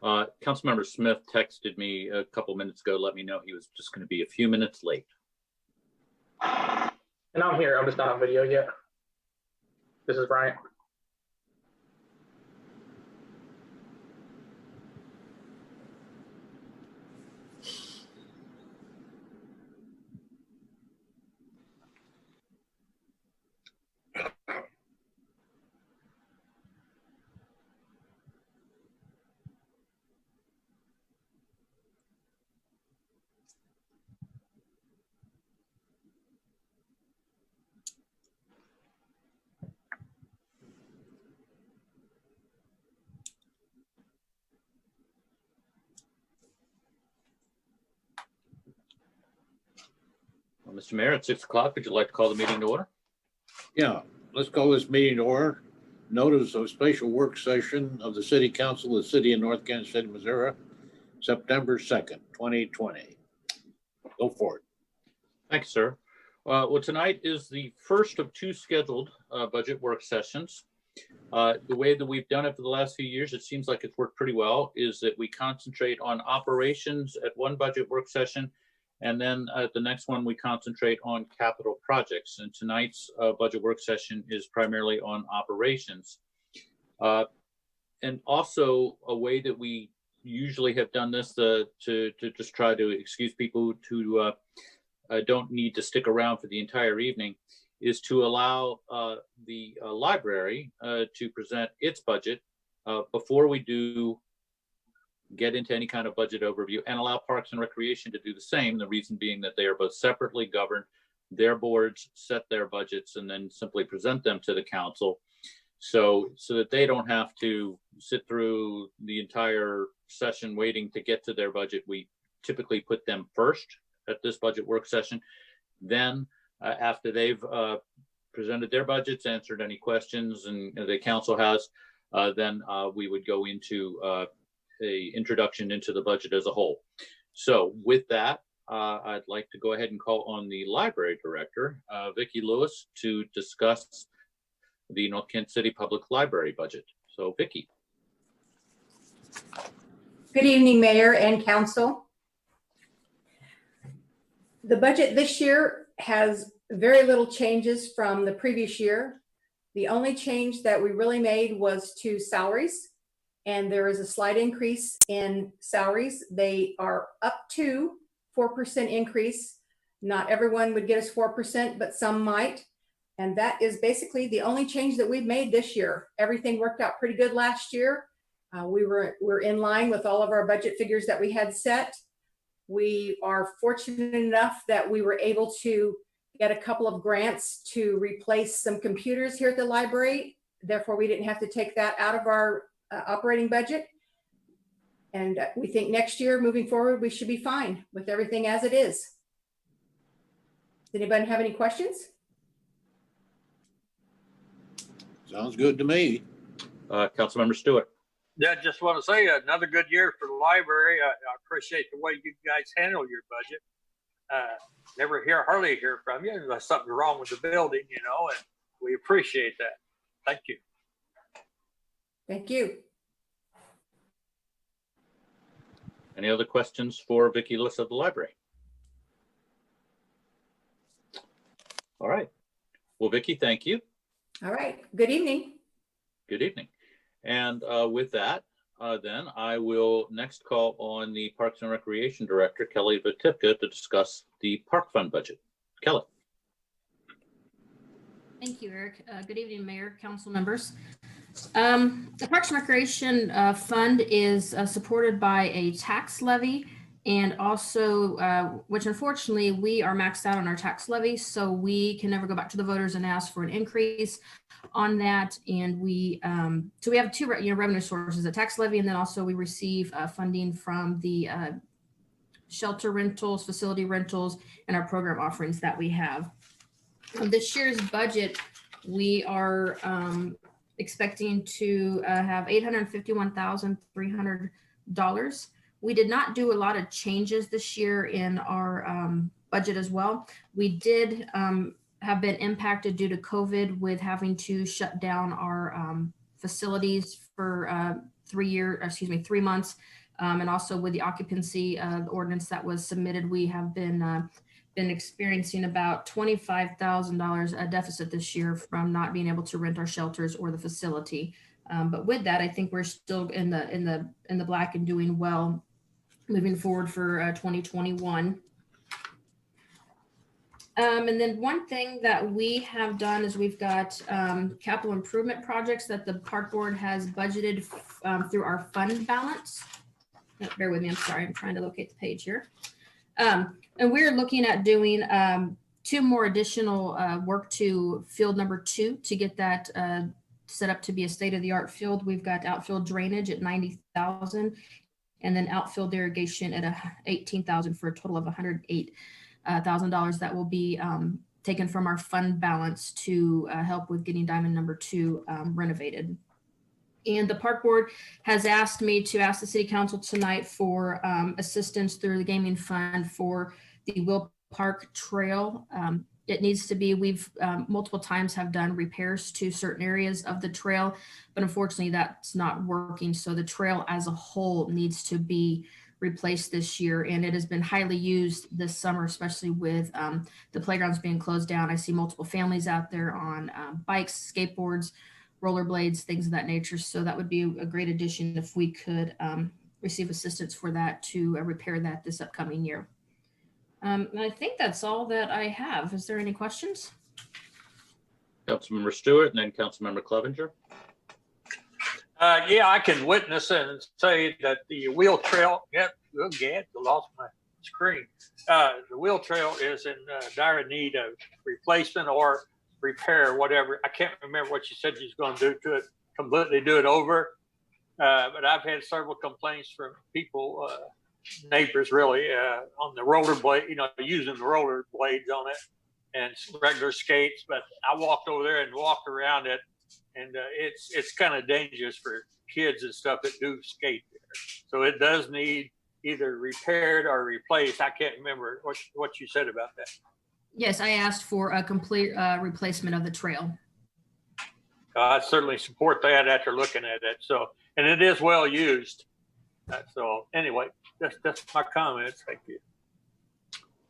Councilmember Smith texted me a couple minutes ago, let me know he was just going to be a few minutes late. And I'm here. I'm just not on video yet. This is Bryant. Well, Mr. Mayor, at 6 o'clock, would you like to call the meeting to order? Yeah, let's call this meeting to order. Notice of special work session of the City Council of the City of North Kansas City, Missouri, September 2nd, 2020. Go for it. Thank you, sir. Well, tonight is the first of two scheduled budget work sessions. The way that we've done it for the last few years, it seems like it's worked pretty well, is that we concentrate on operations at one budget work session, and then at the next one, we concentrate on capital projects. And tonight's budget work session is primarily on operations. And also a way that we usually have done this to just try to excuse people who don't need to stick around for the entire evening is to allow the library to present its budget before we do get into any kind of budget overview, and allow Parks and Recreation to do the same. The reason being that they are both separately governed. Their boards set their budgets and then simply present them to the council, so that they don't have to sit through the entire session waiting to get to their budget. We typically put them first at this budget work session. Then after they've presented their budgets, answered any questions and the council has, then we would go into a introduction into the budget as a whole. So with that, I'd like to go ahead and call on the library director, Vicki Lewis, to discuss the North Kansas City Public Library budget. So Vicki. Good evening, Mayor and Council. The budget this year has very little changes from the previous year. The only change that we really made was to salaries, and there is a slight increase in salaries. They are up to 4% increase. Not everyone would get us 4%, but some might. And that is basically the only change that we've made this year. Everything worked out pretty good last year. We're in line with all of our budget figures that we had set. We are fortunate enough that we were able to get a couple of grants to replace some computers here at the library. Therefore, we didn't have to take that out of our operating budget. And we think next year, moving forward, we should be fine with everything as it is. Does anybody have any questions? Sounds good to me. Councilmember Stewart. Yeah, just want to say another good year for the library. I appreciate the way you guys handle your budget. Hardly hear from you unless something's wrong with the building, and we appreciate that. Thank you. Thank you. Any other questions for Vicki Lewis of the library? All right. Well, Vicki, thank you. All right. Good evening. Good evening. And with that, then I will next call on the Parks and Recreation Director, Kelly Vatipka, to discuss the Park Fund budget. Kelly. Thank you, Eric. Good evening, Mayor, council members. The Parks and Recreation Fund is supported by a tax levy, and also, which unfortunately we are maxed out on our tax levy, so we can never go back to the voters and ask for an increase on that. And we have two revenue sources: a tax levy, and then also we receive funding from the shelter rentals, facility rentals, and our program offerings that we have. This year's budget, we are expecting to have $851,300. We did not do a lot of changes this year in our budget as well. We did have been impacted due to COVID with having to shut down our facilities for 3 months. And also with the occupancy ordinance that was submitted, we have been experiencing about $25,000 deficit this year from not being able to rent our shelters or the facility. But with that, I think we're still in the black and doing well moving forward for 2021. And then one thing that we have done is we've got capital improvement projects that the park board has budgeted through our fund balance. Bear with me, I'm sorry, I'm trying to locate the page here. And we're looking at doing 2 more additional work to field number 2 to get that set up to be a state-of-the-art field. We've got outfield drainage at $90,000 and then outfield irrigation at $18,000 for a total of $108,000 that will be taken from our fund balance to help with getting diamond number 2 renovated. And the park board has asked me to ask the city council tonight for assistance through the gaming fund for the Will Park Trail. It needs to be, we've multiple times have done repairs to certain areas of the trail, but unfortunately that's not working. So the trail as a whole needs to be replaced this year. And it has been highly used this summer, especially with the playgrounds being closed down. I see multiple families out there on bikes, skateboards, rollerblades, things of that nature. So that would be a great addition if we could receive assistance for that to repair that this upcoming year. And I think that's all that I have. Is there any questions? Councilmember Stewart and then Councilmember Clevenger. Yeah, I can witness and say that the wheel trail, I lost my screen. The wheel trail is in dire need of replacement or repair, whatever. I can't remember what you said you was going to do to it, completely do it over. But I've had several complaints from people, neighbors really, on the rollerblade, using the roller blades on it and regular skates. But I walked over there and walked around it, and it's kind of dangerous for kids and stuff that do skate there. So it does need either repaired or replaced. I can't remember what you said about that. Yes, I asked for a complete replacement of the trail. I certainly support that after looking at it. So, and it is well used. So anyway, that's my comments. Thank you.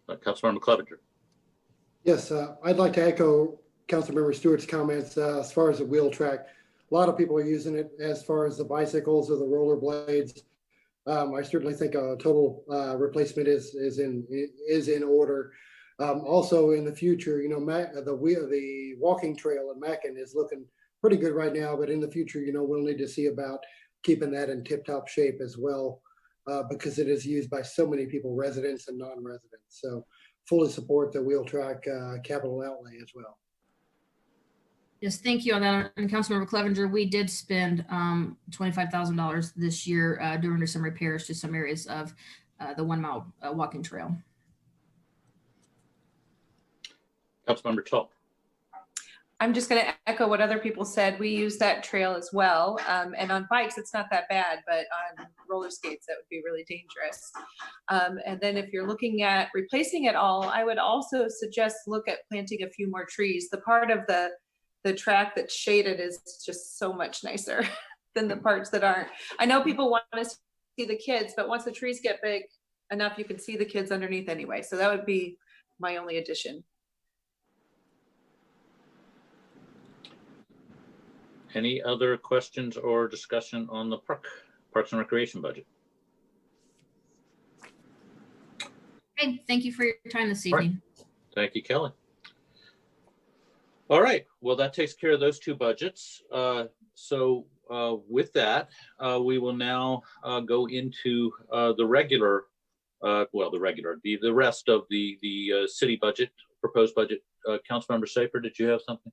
Councilmember Clevenger. Yes, I'd like to echo Councilmember Stewart's comments as far as the wheel track. A lot of people are using it as far as the bicycles or the roller blades. I certainly think a total replacement is in order. Also in the future, the walking trail at Mackin is looking pretty good right now, but in the future, we'll need to see about keeping that in tip-top shape as well, because it is used by so many people, residents and non-residents. So fully support the wheel track capital outlay as well. Yes, thank you on that. And Councilmember Clevenger, we did spend $25,000 this year doing some repairs to some areas of the 1 mile walking trail. Councilmember Tull. I'm just going to echo what other people said. We use that trail as well. And on bikes, it's not that bad, but on roller skates, that would be really dangerous. And then if you're looking at replacing it all, I would also suggest look at planting a few more trees. The part of the track that's shaded is just so much nicer than the parts that aren't. I know people want to see the kids, but once the trees get big enough, you can see the kids underneath anyway. So that would be my only addition. Any other questions or discussion on the Parks and Recreation budget? Okay, thank you for your time this evening. Right. Thank you, Kelly. All right, well, that takes care of those 2 budgets. So with that, we will now go into the rest of the city budget, proposed budget. Councilmember Safer, did you have something?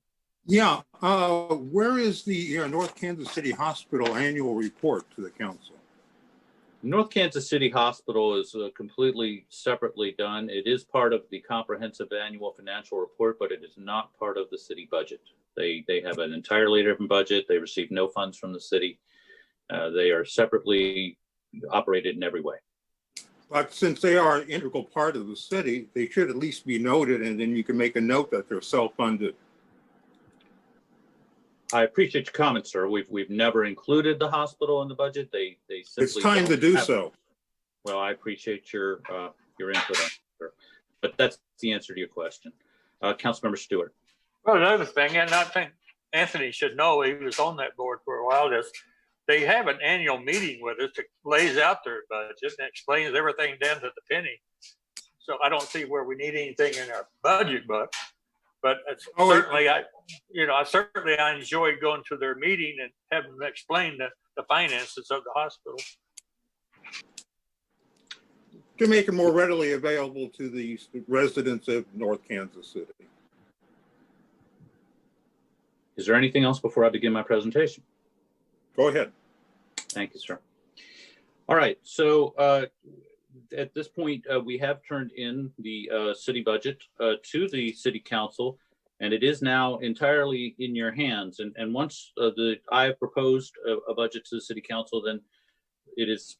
Yeah, where is the North Kansas City Hospital annual report to the council? North Kansas City Hospital is completely separately done. It is part of the comprehensive annual financial report, but it is not part of the city budget. They have an entirely different budget. They receive no funds from the city. They are separately operated in every way. But since they are an integral part of the city, they should at least be noted, and then you can make a note that they're self-funded. I appreciate your comments, sir. We've never included the hospital in the budget. They simply. It's time to don't do have- so. Well, I appreciate your input on it, sir. But that's the answer to your question. Councilmember Stewart. Well, another thing, and I think Anthony should know, he was on that board for a while, is they have an annual meeting with us that lays out their budget and explains everything down to the penny. So I don't see where we need anything in our budget book, but it's certainly, I enjoy going to their meeting and having them explain the finances of the hospital. To make it more readily available to the residents of North Kansas City. Is there anything else before I begin my presentation? Go ahead. Thank you, sir. All right, so at this point, we have turned in the city budget to the city council, and it is now entirely in your hands. And once I have proposed a budget to the city council, then it is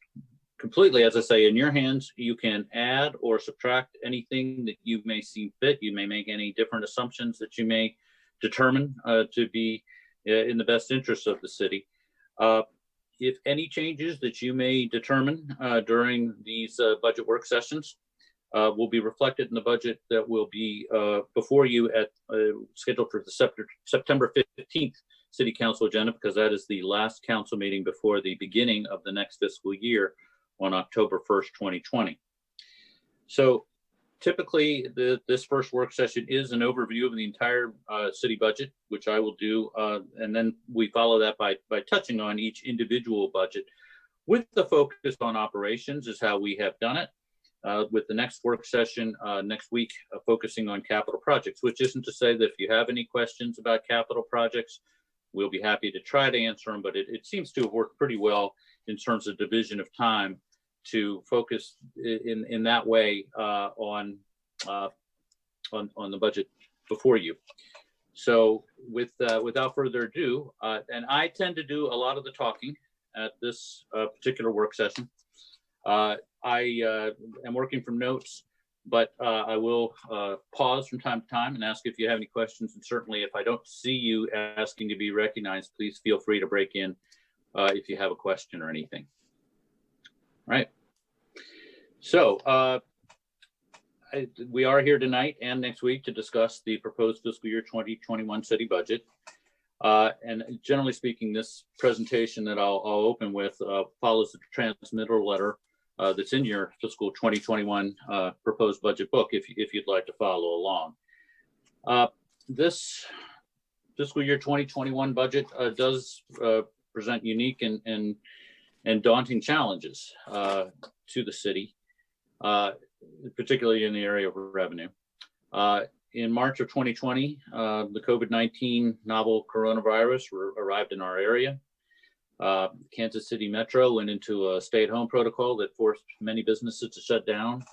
completely, as I say, in your hands. You can add or subtract anything that you may see fit. You may make any different assumptions that you may determine to be in the best interest of the city. If any changes that you may determine during these budget work sessions will be reflected in the budget that will be before you at scheduled for the September 15th City Council agenda, because that is the last council meeting before the beginning of the next fiscal year on October 1st, 2020. So typically, this first work session is an overview of the entire city budget, which I will do, and then we follow that by touching on each individual budget with the focus on operations is how we have done it. With the next work session next week, focusing on capital projects, which isn't to say that if you have any questions about capital projects, we'll be happy to try to answer them, but it seems to have worked pretty well in terms of division of time to focus in that way on the budget before you. So without further ado, and I tend to do a lot of the talking at this particular work session. I am working from notes, but I will pause from time to time and ask if you have any questions. And certainly if I don't see you asking to be recognized, please feel free to break in if you have a question or anything. All right. So we are here tonight and next week to discuss the proposed fiscal year 2021 city budget. And generally speaking, this presentation that I'll open with follows the transmittal letter that's in your fiscal 2021 proposed budget book, if you'd like to follow along. This fiscal year 2021 budget does present unique and daunting challenges to the city, particularly in the area of revenue. In March of 2020, the COVID-19 novel coronavirus arrived in our area. Kansas City Metro went into a stay-at-home protocol that forced many businesses to shut down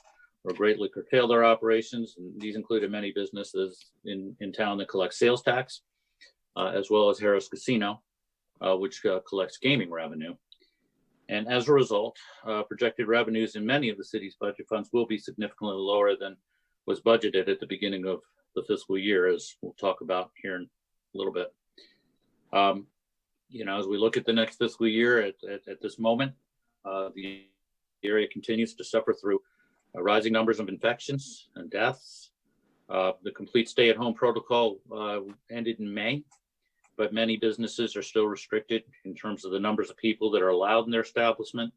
or greatly curtail their operations. And these included many businesses in town that collect sales tax, as well as Harris Casino, which collects gaming revenue. And as a result, projected revenues in many of the city's budget funds will be significantly lower than was budgeted at the beginning of the fiscal year, as we'll talk about here in a little bit. As we look at the next fiscal year at this moment, the area continues to suffer through rising numbers of infections and deaths. The complete stay-at-home protocol ended in May, but many businesses are still restricted in terms of the numbers of people that are allowed in their establishment.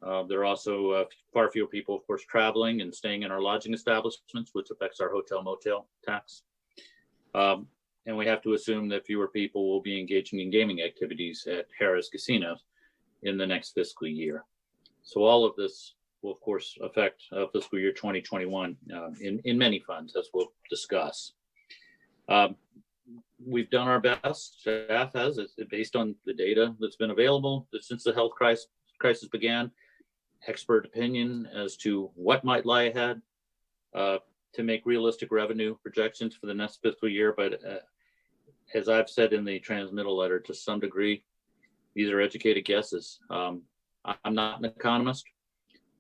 There are also far fewer people, of course, traveling and staying in our lodging establishments, which affects our hotel motel tax. And we have to assume that fewer people will be engaging in gaming activities at Harris Casinos in the next fiscal year. So all of this will, of course, affect fiscal year 2021 in many funds, as we'll discuss. We've done our best, staff has, based on the data that's been available since the health crisis began, expert opinion as to what might lie ahead, to make realistic revenue projections for the next fiscal year. But as I've said in the transmittal letter, to some degree, these are educated guesses. I'm not an economist.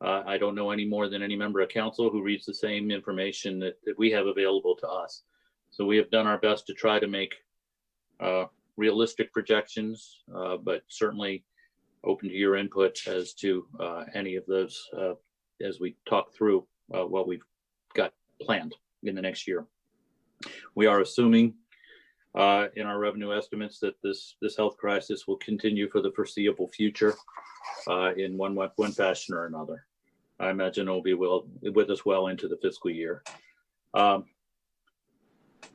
I don't know any more than any member of council who reads the same information that we have available to us. So we have done our best to try to make realistic projections, but certainly open to your input as to any of those as we talk through what we've got planned in the next year. We are assuming in our revenue estimates that this health crisis will continue for the foreseeable future in one fashion or another. I imagine it will be with us well into the fiscal year.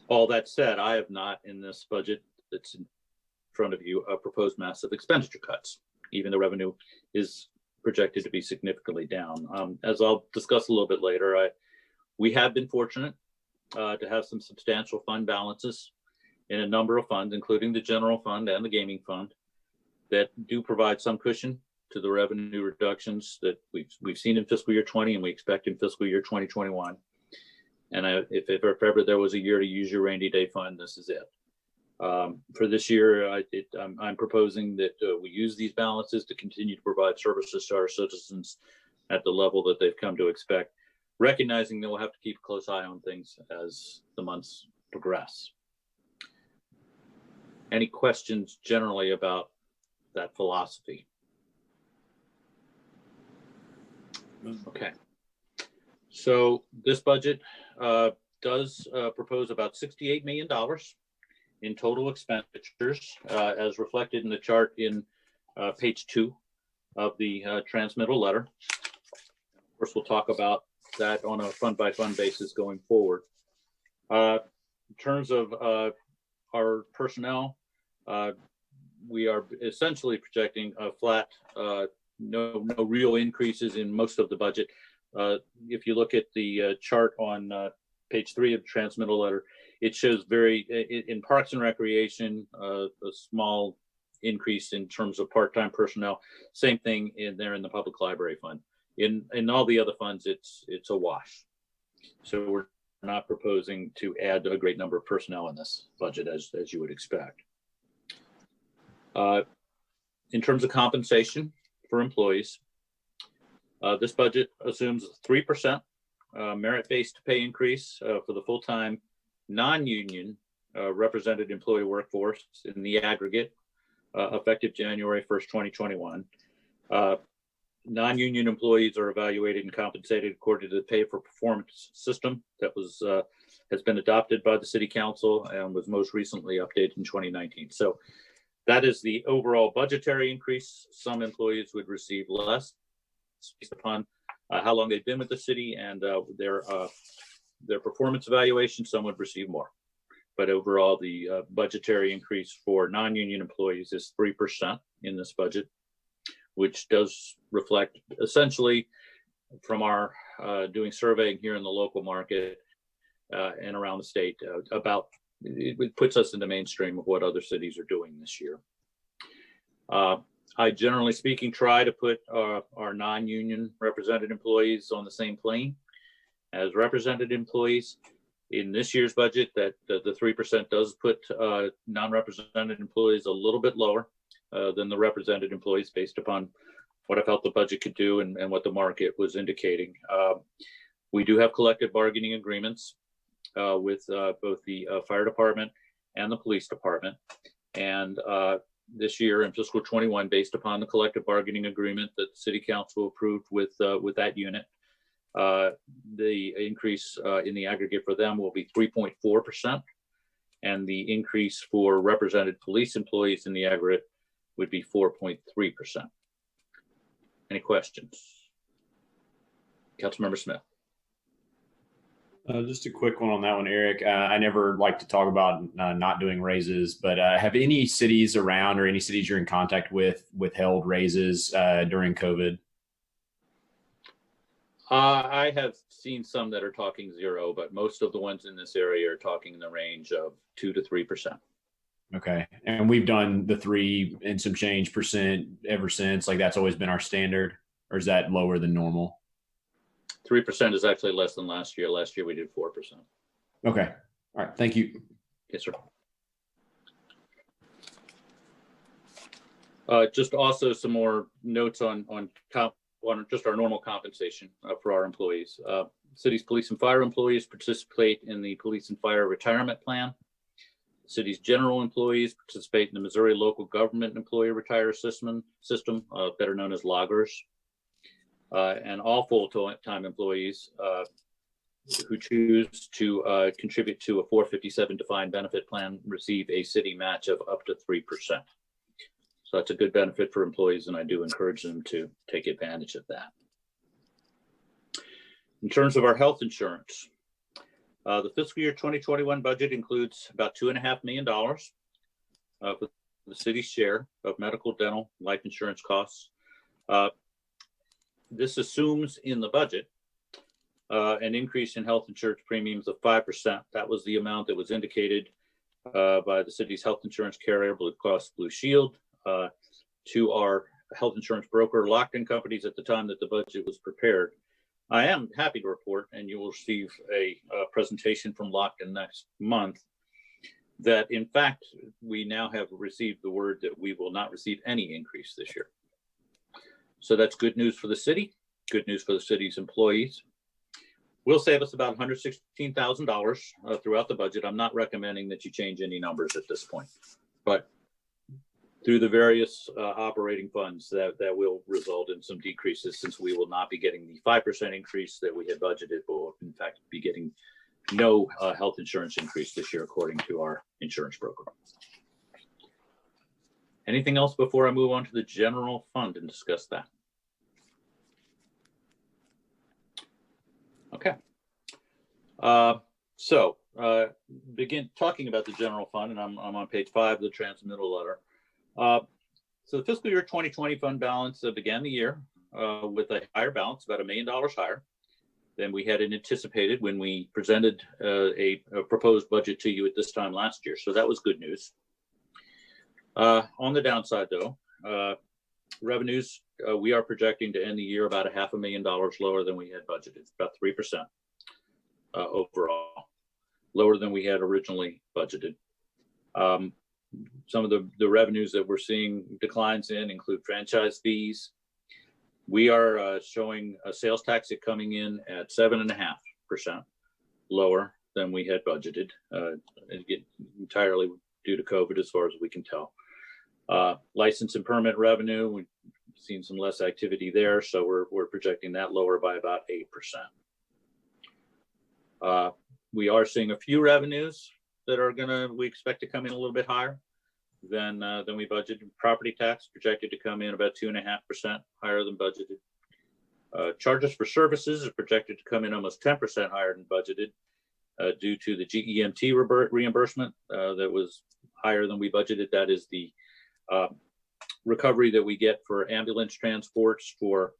All that said, I have not in this budget that's in front of you proposed massive expenditure cuts, even though revenue is projected to be significantly down. As I'll discuss a little bit later, we have been fortunate to have some substantial fund balances in a number of funds, including the general fund and the gaming fund, that do provide some cushion to the revenue reductions that we've seen in fiscal year 20 and we expect in fiscal year 2021. And if ever there was a year to use your rainy day fund, this is it. For this year, I'm proposing that we use these balances to continue to provide services to our citizens at the level that they've come to expect, recognizing that we'll have to keep a close eye on things as the months progress. Any questions generally about that philosophy? Okay. So this budget does propose about $68 million in total expenditures, as reflected in the chart in page 2 of the transmittal letter. Of course, we'll talk about that on a fund-by-fund basis going forward. In terms of our personnel, we are essentially projecting a flat, no real increases in most of the budget. If you look at the chart on page 3 of the transmittal letter, it shows in Parks and Recreation, a small increase in terms of part-time personnel. Same thing in the Public Library Fund. In all the other funds, it's a wash. So we're not proposing to add a great number of personnel in this budget as you would expect. In terms of compensation for employees, this budget assumes a 3% merit-based pay increase for the full-time non-union represented employee workforce in the aggregate, effective January 1st, 2021. Non-union employees are evaluated and compensated according to the pay for performance system that has been adopted by the City Council and was most recently updated in 2019. So that is the overall budgetary increase. Some employees would receive less based upon how long they've been with the city and their performance evaluation. Some would receive more. But overall, the budgetary increase for non-union employees is 3% in this budget, which does reflect essentially from our doing surveying here in the local market and around the state about, it puts us in the mainstream of what other cities are doing this year. I generally speaking try to put our non-union represented employees on the same plane as represented employees. In this year's budget, that the 3% does put non-represented employees a little bit lower than the represented employees based upon what I felt the budget could do and what the market was indicating. We do have collective bargaining agreements with both the fire department and the police department. And this year in fiscal 21, based upon the collective bargaining agreement that the City Council approved with that unit, the increase in the aggregate for them will be 3.4%. And the increase for represented police employees in the aggregate would be 4.3%. Any questions? Councilmember Smith. Just a quick one on that one, Eric. I never like to talk about not doing raises, but have any cities around or any cities you're in contact with withheld raises during COVID? I have seen some that are talking 0, but most of the ones in this area are talking in the range of 2 to 3%. Okay. And we've done the 3 and some change percent ever since. Like that's always been our standard, or is that lower than normal? 3% is actually less than last year. Last year we did 4%. Okay. All right. Thank you. Yes, sir. Just also some more notes on just our normal compensation for our employees. City's police and fire employees participate in the police and fire retirement plan. City's general employees participate in the Missouri Local Government Employee Retire System, better known as loggers. And all full-time employees who choose to contribute to a 457 defined benefit plan receive a city match of up to 3%. So that's a good benefit for employees, and I do encourage them to take advantage of that. In terms of our health insurance, the fiscal year 2021 budget includes about $2.5 million for the city's share of medical, dental, life insurance costs. This assumes in the budget an increase in health insurance premiums of 5%. That was the amount that was indicated by the city's health insurance carrier, Blue Cross Blue Shield, to our health insurance broker, Lockton Companies, at the time that the budget was prepared. I am happy to report, and you will receive a presentation from Lockton next month, that in fact, we now have received the word that we will not receive any increase this year. So that's good news for the city, good news for the city's employees. Will save us about $116,000 throughout the budget. I'm not recommending that you change any numbers at this point, but through the various operating funds that will result in some decreases, since we will not be getting the 5% increase that we had budgeted, but will in fact be getting no health insurance increase this year, according to our insurance broker. Anything else before I move on to the general fund and discuss that? Okay. Begin talking about the general fund, and I'm on page 5 of the transmittal letter. So the fiscal year 2020 fund balance began the year with a higher balance, about $1 million higher than we had anticipated when we presented a proposed budget to you at this time last year. So that was good news. On the downside, though, revenues, we are projecting to end the year about $500,000 lower than we had budgeted, about 3% overall, lower than we had originally budgeted. Some of the revenues that we're seeing declines in include franchise fees. We are showing a sales tax coming in at 7.5% lower than we had budgeted, entirely due to COVID, as far as we can tell. License and permit revenue, we've seen some less activity there, so we're projecting that lower by about 8%. We are seeing a few revenues that we expect to come in a little bit higher than we budgeted. Property tax projected to come in about 2.5% higher than budgeted. Charges for services are projected to come in almost 10% higher than budgeted due to the GEMT reimbursement that was higher than we budgeted. That is the recovery that we get for ambulance transports for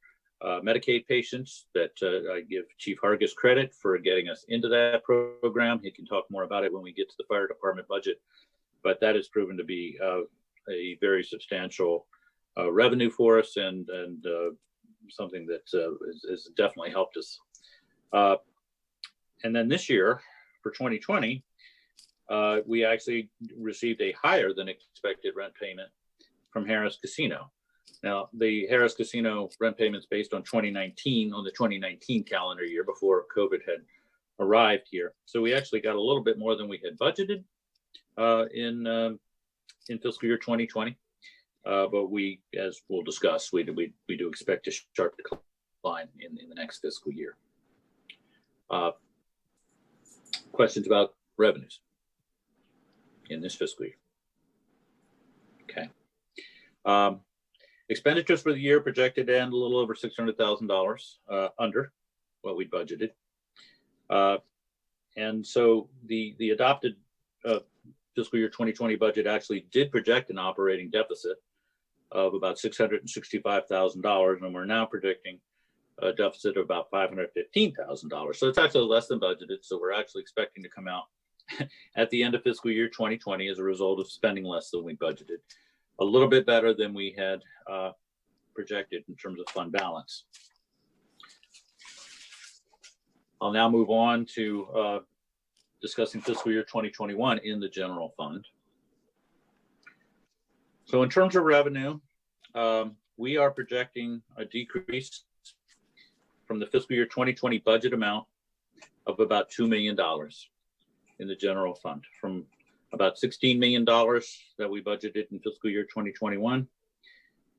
Medicaid patients that I give Chief Hargis credit for getting us into that program. He can talk more about it when we get to the fire department budget, but that has proven to be a very substantial revenue for us and something that has definitely helped us. And then this year, for 2020, we actually received a higher than expected rent payment from Harris Casino. Now, the Harris Casino rent payments based on 2019, on the 2019 calendar year before COVID had arrived here. So we actually got a little bit more than we had budgeted in fiscal year 2020. But we, as we'll discuss, we do expect a sharp decline in the next fiscal year. Questions about revenues in this fiscal year? Okay. Expenditures for the year projected to end a little over $600,000 under what we budgeted. And so the adopted fiscal year 2020 budget actually did project an operating deficit of about $665,000, and we're now predicting a deficit of about $515,000. So it's actually less than budgeted. So we're actually expecting to come out at the end of fiscal year 2020 as a result of spending less than we budgeted. A little bit better than we had projected in terms of fund balance. I'll now move on to discussing fiscal year 2021 in the general fund. So in terms of revenue, we are projecting a decrease from the fiscal year 2020 budget amount of about $2 million in the general fund, from about $16 million that we budgeted in fiscal year 2021,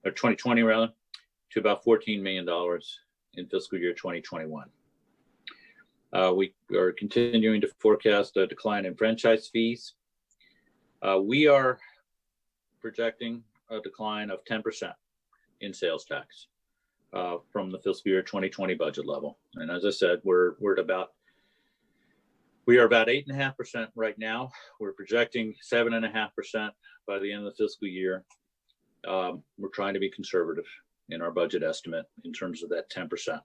or 2020 rather, to about $14 million in fiscal year 2021. We are continuing to forecast a decline in franchise fees. We are projecting a decline of 10% in sales tax from the fiscal year 2020 budget level. And as I said, we are about 8.5% right now. We're projecting 7.5% by the end of the fiscal year. We're trying to be conservative in our budget estimate in terms of that 10%.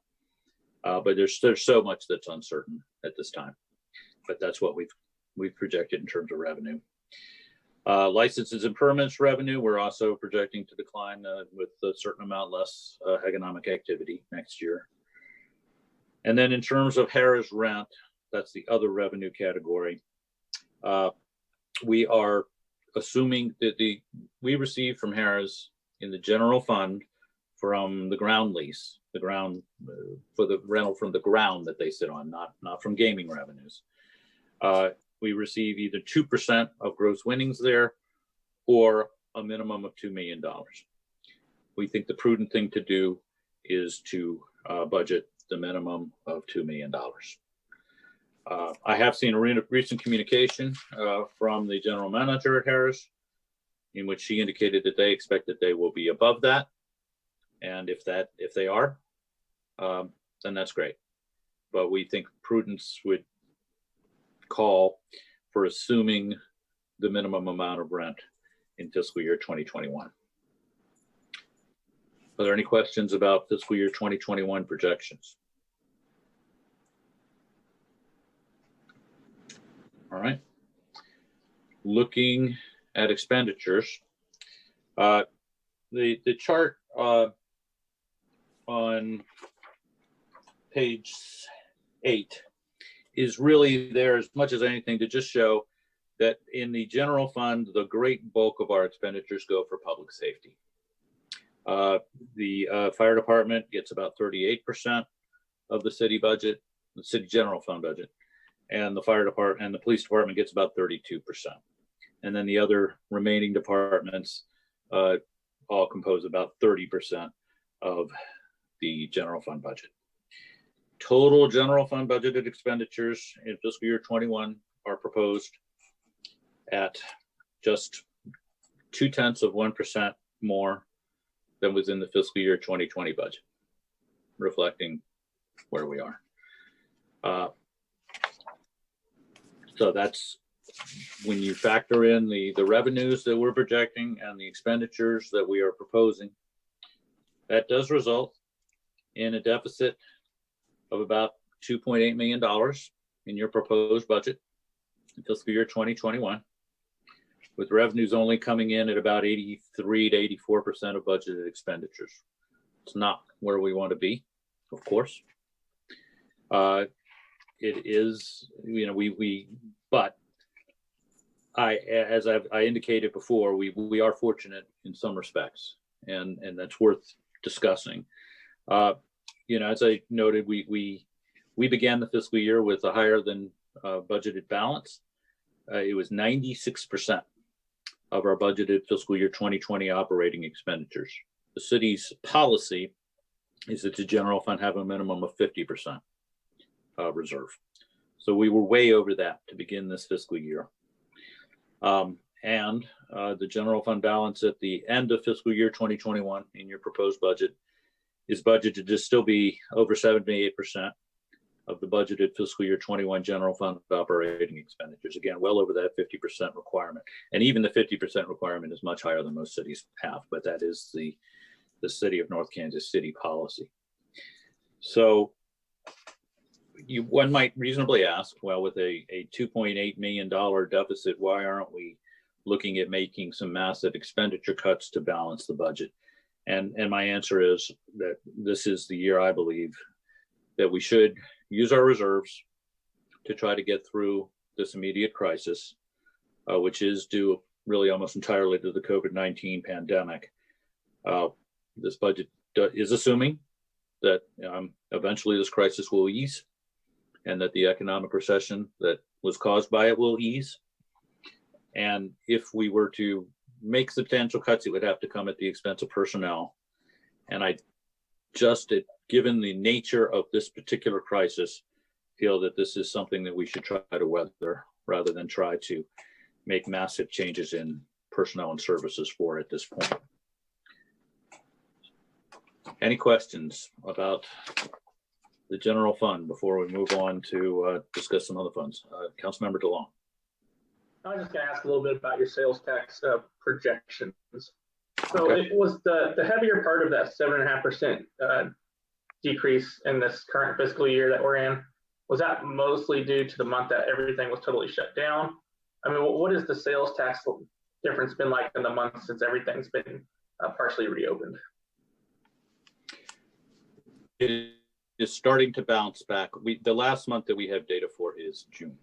But there's so much that's uncertain at this time. But that's what we've projected in terms of revenue. Licenses and permits revenue, we're also projecting to decline with a certain amount less economic activity next year. And then in terms of Harrah's rent, that's the other revenue category. We are assuming that we receive from Harrah's in the general fund from the ground lease, the ground for the rental from the ground that they sit on, not from gaming revenues. We receive either 2% of gross winnings there or a minimum of $2 million. We think the prudent thing to do is to budget the minimum of $2 million. I have seen a recent communication from the general manager at Harrah's in which she indicated that they expect that they will be above that. And if they are, then that's great. But we think prudence would call for assuming the minimum amount of rent in fiscal year 2021. Are there any questions about fiscal year 2021 projections? All right. Looking at expenditures, the chart on page 8 is really there as much as anything to just show that in the general fund, the great bulk of our expenditures go for public safety. The fire department gets about 38% of the city budget, the city general fund budget, and the fire department and the police department gets about 32%. And then the other remaining departments all compose about 30% of the general fund budget. Total general fund budgeted expenditures in fiscal year 21 are proposed at just 0.2% more than was in the fiscal year 2020 budget, reflecting where we are. So that's when you factor in the revenues that we're projecting and the expenditures that we are proposing, that does result in a deficit of about $2.8 million in your proposed budget in fiscal year 2021, with revenues only coming in at about 83 to 84% of budgeted expenditures. It's not where we want to be, of course. It is, but as I indicated before, we are fortunate in some respects, and that's worth discussing. As I noted, we began the fiscal year with a higher than budgeted balance. It was 96% of our budgeted fiscal year 2020 operating expenditures. The city's policy is that the general fund have a minimum of 50% reserve. So we were way over that to begin this fiscal year. And the general fund balance at the end of fiscal year 2021 in your proposed budget is budgeted to still be over 78% of the budgeted fiscal year 21 general fund operating expenditures. Again, well over that 50% requirement. And even the 50% requirement is much higher than most cities have, but that is the city of North Kansas City policy. So one might reasonably ask, well, with a $2.8 million deficit, why aren't we looking at making some massive expenditure cuts to balance the budget? And my answer is that this is the year I believe that we should use our reserves to try to get through this immediate crisis, which is due really almost entirely to the COVID-19 pandemic. This budget is assuming that eventually this crisis will ease and that the economic recession that was caused by it will ease. And if we were to make substantial cuts, it would have to come at the expense of personnel. And I just, given the nature of this particular crisis, feel that this is something that we should try to weather rather than try to make massive changes in personnel and services for at this point. Any questions about the general fund before we move on to discuss some other funds? Councilmember DeLong. I was just going to ask a little bit about your sales tax projections. So Okay. it was the heavier part of that 7.5% decrease in this current fiscal year that we're in. Was that mostly due to the month that everything was totally shut down? I mean, what has the sales tax difference been like in the month since everything's been partially reopened? It is starting to bounce back. The last month that we have data for is June.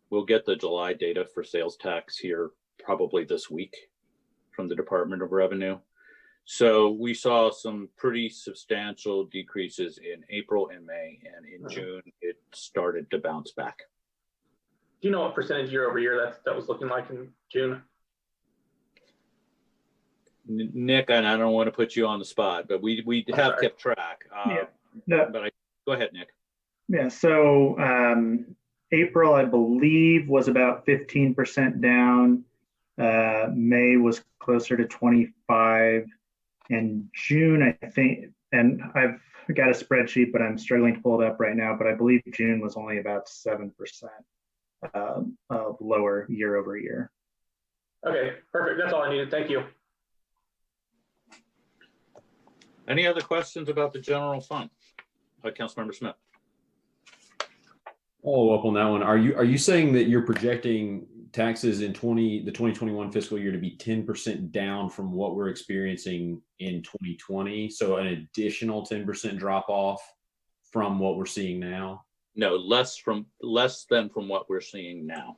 We'll get the July data for sales tax here probably this week from the Department of Revenue. So we saw some pretty substantial decreases in April and May, and in June it started to bounce back. Do you know what percentage year over year that was looking like in June? Nick, and I don't want to put you on the spot, but we have kept track. Go ahead, Nick. Yeah, so April, I believe, was about 15% down. May was closer to 25. And June, I think, and I've got a spreadsheet, but I'm struggling to pull it up right now, but I believe June was only about 7% lower year over year. Okay, perfect. That's all I needed. Thank you. Any other questions about the general fund? Councilmember Smith. Follow up on that one. Are you saying that you're projecting taxes in the 2021 fiscal year to be 10% down from what we're experiencing in 2020? So an additional 10% drop off from what we're seeing now? No, less than from what we're seeing now.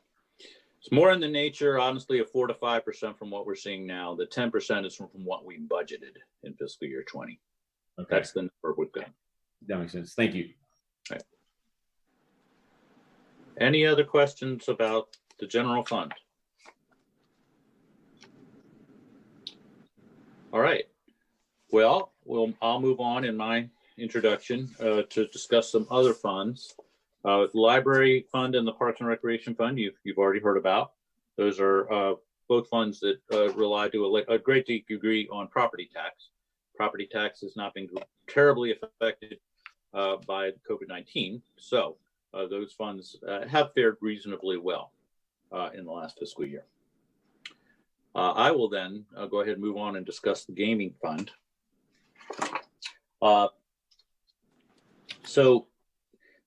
It's more in the nature, honestly, of 4 to 5% from what we're seeing now. The 10% is from what we budgeted in fiscal year 20. Okay. That's the number we've got. That makes sense. Thank you. All right. Any other questions about the general fund? All right. Well, I'll move on in my introduction to discuss some other funds. The library fund and the Parks and Recreation Fund you've already heard about. Those are both funds that rely to a great degree on property tax. Property tax has not been terribly affected by COVID-19, so those funds have fared reasonably well in the last fiscal year. I will then go ahead and move on and discuss the gaming fund. So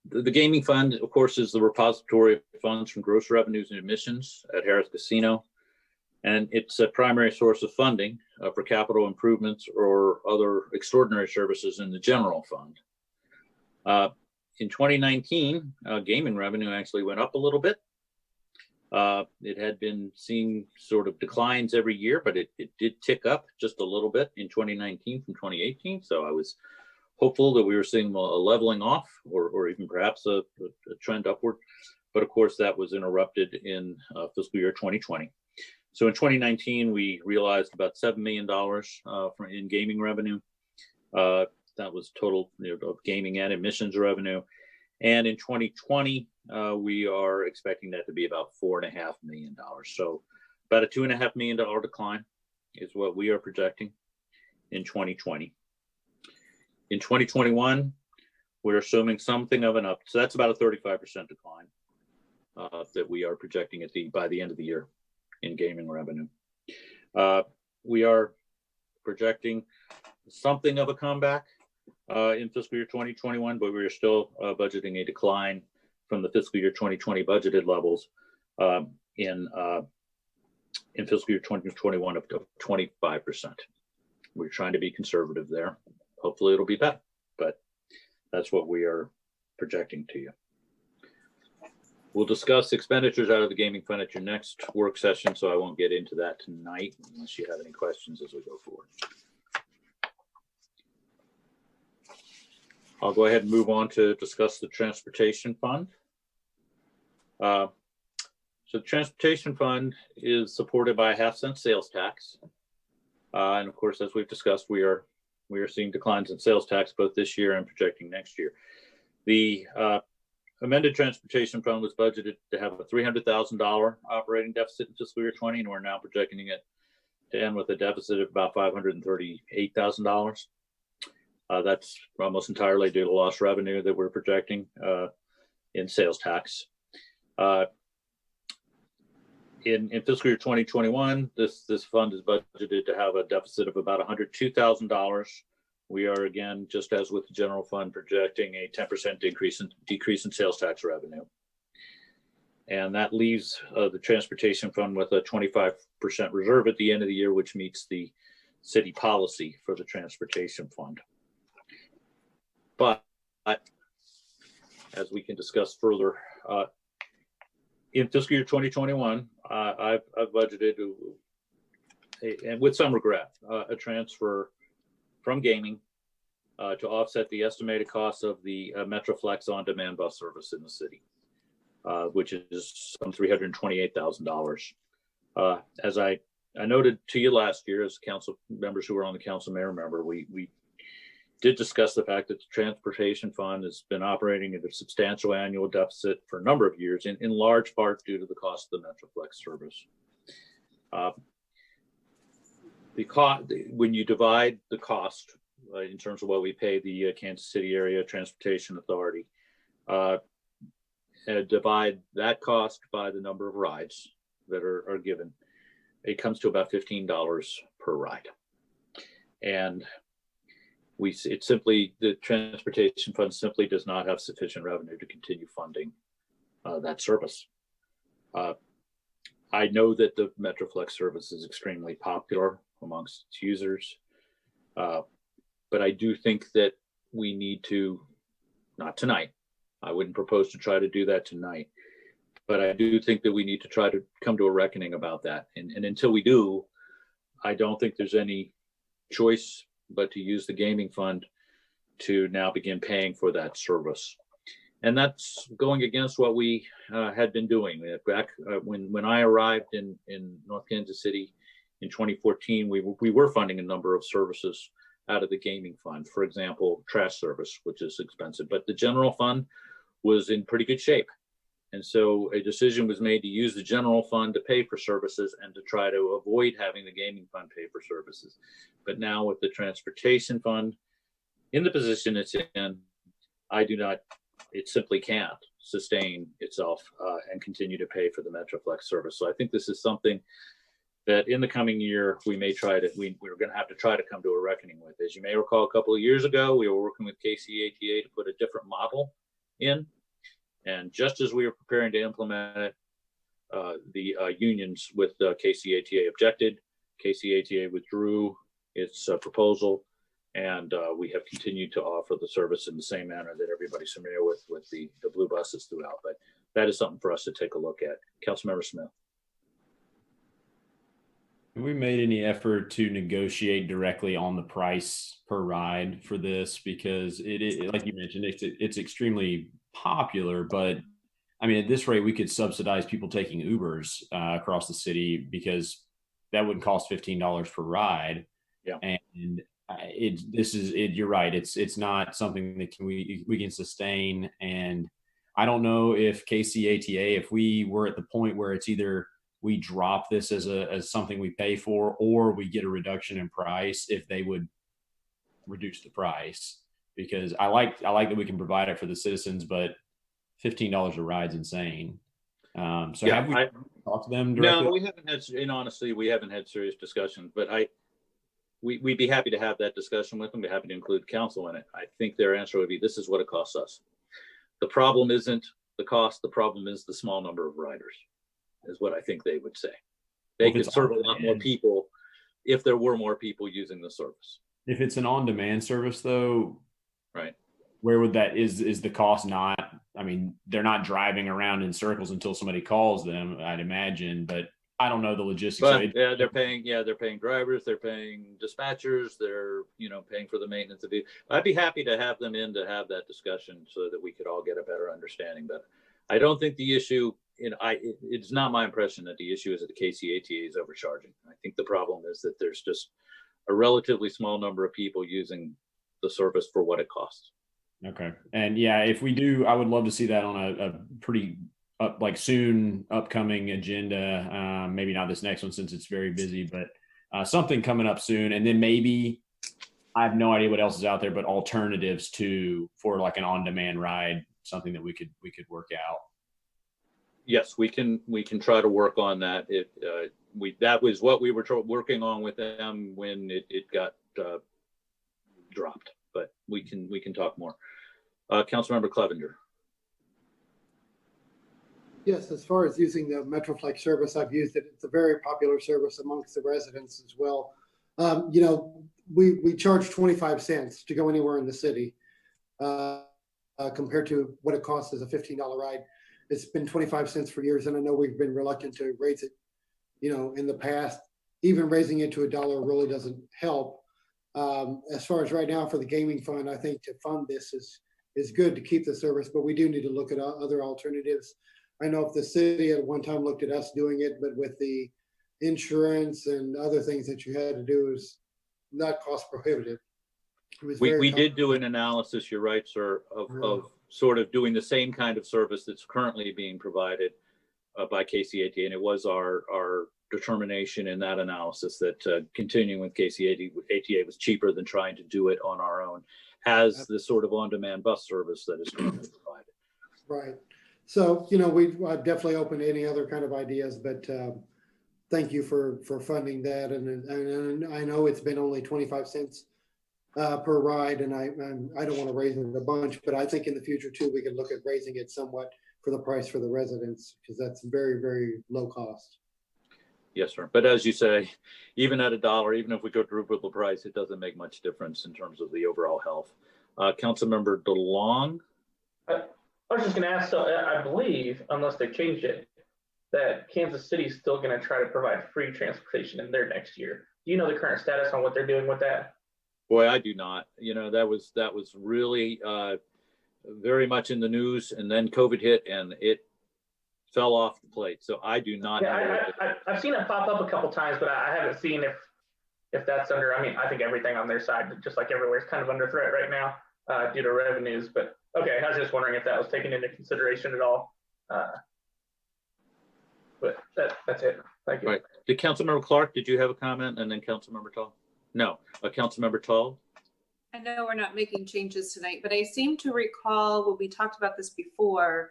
the gaming fund, of course, is the repository of funds from gross revenues and admissions at Harris Casino. And it's a primary source of funding for capital improvements or other extraordinary services in the general fund. In 2019, gaming revenue actually went up a little bit. It had been seeing sort of declines every year, but it did tick up just a little bit in 2019 from 2018. So I was hopeful that we were seeing a leveling off or even perhaps a trend upward. But of course, that was interrupted in fiscal year 2020. So in 2019, we realized about $7 million in gaming revenue. That was total of gaming and admissions revenue. And in 2020, we are expecting that to be about $4.5 million. So about a $2.5 million decline is what we are projecting in 2020. In 2021, we're assuming something of an up. So that's about a 35% decline that we are projecting by the end of the year in gaming revenue. We are projecting something of a comeback in fiscal year 2021, but we are still budgeting a decline from the fiscal year 2020 budgeted levels in fiscal year 2021 of 25%. We're trying to be conservative there. Hopefully it'll be better, but that's what we are projecting to you. We'll discuss expenditures out of the gaming fund at your next work session, so I won't get into that tonight unless you have any questions as we go forward. I'll go ahead and move on to discuss the transportation fund. So So the transportation fund is supported by a 0.5-cent sales tax. And of course, as we've discussed, we are seeing declines in sales tax both this year and projecting next year. The amended transportation fund was budgeted to have a $300,000 operating deficit in fiscal year 20, and we're now projecting it to end with a deficit of about $538,000. That's almost entirely due to lost revenue that we're projecting in sales tax. In fiscal year 2021, this fund is budgeted to have a deficit of about $102,000. We are, again, just as with the general fund, projecting a 10% decrease in sales tax revenue. And that leaves the transportation fund with a 25% reserve at the end of the year, which meets the city policy for the transportation fund. But as we can discuss further, in fiscal year 2021, I've budgeted, and with some regret, a transfer from gaming to offset the estimated cost of the Metroflex on-demand bus service in the city, which is some $328,000. As I noted to you last year, as council members who were on the council may remember, we did discuss the fact that the transportation fund has been operating at a substantial annual deficit for a number of years, in large part due to the cost of the Metroflex service. When you divide the cost in terms of what we pay the Kansas City Area Transportation Authority, and divide that cost by the number of rides that are given, it comes to about $15 per ride. And the transportation fund simply does not have sufficient revenue to continue funding that service. I know that the Metroflex service is extremely popular amongst its users, but I do think that we need to, not tonight, I wouldn't propose to try to do that tonight, but I do think that we need to try to come to a reckoning about that. And until we do, I don't think there's any choice but to use the gaming fund to now begin paying for that service. And that's going against what we had been doing. Back when I arrived in North Kansas City in 2014, we were funding a number of services out of the gaming fund. For example, trash service, which is expensive, but the general fund was in pretty good shape. And so a decision was made to use the general fund to pay for services and to try to avoid having the gaming fund pay for services. But now with the transportation fund in the position it's in, it simply can't sustain itself and continue to pay for the Metroflex service. So I think this is something that in the coming year, we're going to have to try to come to a reckoning with. As you may recall, a couple of years ago, we were working with KCATA to put a different model in. And just as we were preparing to implement it, the unions with KCATA objected. KCATA withdrew its proposal, and we have continued to offer the service in the same manner that everybody's familiar with the blue buses throughout. But that is something for us to take a look at. Councilmember Smith. Have we made any effort to negotiate directly on the price per ride for this? Because it like you mentioned, it's extremely popular, but I mean, at this rate, we could subsidize people taking Ubers across the city, because that wouldn't cost $15 per ride. Yeah. And you're right. It's not something that we can sustain. And I don't know if KCATA, if we were at the point where it's either we drop this as something we pay for, or we get a reduction in price, if they would reduce the price, because I like that we can provide it for the citizens, but $15 a ride's insane. So yeah, have we talked to them directly? No, we haven't had, and honestly, we haven't had serious discussions, but we'd be happy to have that discussion with them. We'd be happy to include council in it. I think their answer would be, this is what it costs us. The problem isn't the cost. The problem is the small number of riders, is what I think they would say. They could serve a lot more people if there were more people using the service. If it's an on-demand service, though, right? Where would that is the cost not? I mean, they're not driving around in circles until somebody calls them, I'd imagine, but I don't know the logistics. But they're paying drivers, they're paying dispatchers, they're paying for the maintenance of it. I'd be happy to have them in to have that discussion so that we could all get a better understanding. But I don't think the issue it's not my impression that the issue is that the KCATA is overcharging. I think the problem is that there's just a relatively small number of people using the service for what it costs. Okay. And yeah, if we do, I would love to see that on a pretty soon upcoming agenda. Maybe not this next one since it's very busy, but something coming up soon. And then maybe, I have no idea what else is out there, but alternatives for like an on-demand ride, something that we could work out. Yes, we can try to work on that. That was what we were working on with them when it got dropped, but we can talk more. Councilmember Clevenger. Yes, as far as using the Metroflex service, I've used it. It's a very popular service amongst the residents as well. We charge 25 cents to go anywhere in the city compared to what it costs as a $15 ride. It's been 25 cents for years, and I know we've been reluctant to raise it, in the past. Even raising it to $1 really doesn't help. As far as right now for the gaming fund, I think to fund this is good to keep the service, but we do need to look at other alternatives. I know if the city at one time looked at us doing it, but with the insurance and other things that you had to do is not cost prohibitive. We did do an analysis, you're right, sir, of sort of doing the same kind of service that's currently being provided by KCATA, and it was our determination in that analysis that continuing with KCATA was cheaper than trying to do it on our own as the sort of on-demand bus service that is currently provided. Right. So, I'm definitely open to any other kind of ideas, but thank you for funding that. And I know it's been only 25 cents per ride, and I don't want to raise it a bunch, but I think in the future too, we can look at raising it somewhat for the price for the residents, because that's very, very low cost. Yes, sir. But as you say, even at $1, even if we go triple the price, it doesn't make much difference in terms of the overall health. Councilmember DeLong. I was just going to ask, so I believe, unless they changed it, that Kansas City is still going to try to provide free transportation in their next year. Do you know the current status on what they're doing with that? Boy, I do not. That was really very much in the news, and then COVID hit, and it fell off the plate. So I do not know. I've seen it pop up a couple times, but I haven't seen if that's under. I mean, I think everything on their side, just like everywhere, is kind of under threat right now due to revenues. But okay, I was just wondering if that was taken into consideration at all. But that's it. Thank you. Right. Did Councilmember Clark? Did you have a comment? And then Councilmember Tall? No. Councilmember Tall. I know we're not making changes tonight, but I seem to recall when we talked about this before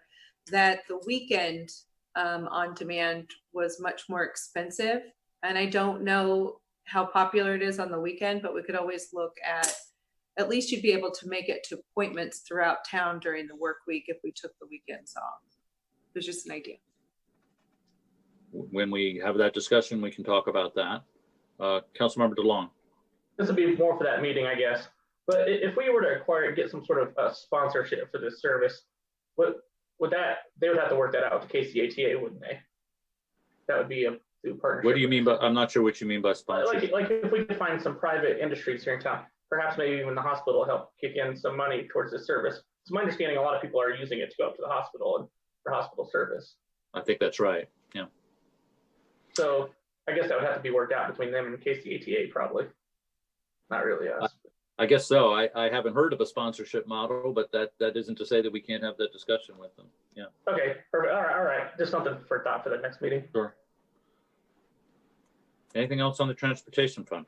that the weekend on demand was much more expensive. And I don't know how popular it is on the weekend, but we could always look at least you'd be able to make it to appointments throughout town during the work week if we took the weekends off. It was just an idea. When we have that discussion, we can talk about that. Councilmember DeLong. This would be more for that meeting, I guess. But if we were to get some sort of sponsorship for this service, they would have to work that out with the KCATA, wouldn't they? That would be a partnership. What do you mean by? I'm not sure what you mean by sponsorship. Like if we could find some private industries here in town, perhaps maybe even the hospital help kick in some money towards this service. It's my understanding a lot of people are using it to go up to the hospital and for hospital service. I think that's right. Yeah. So I guess that would have to be worked out between them and KCATA, probably. Not really us. I guess so. I haven't heard of a sponsorship model, but that isn't to say that we can't have that discussion with them. Yeah. Okay, perfect. All right. Just something for thought for the next meeting. Sure. Anything else on the transportation fund?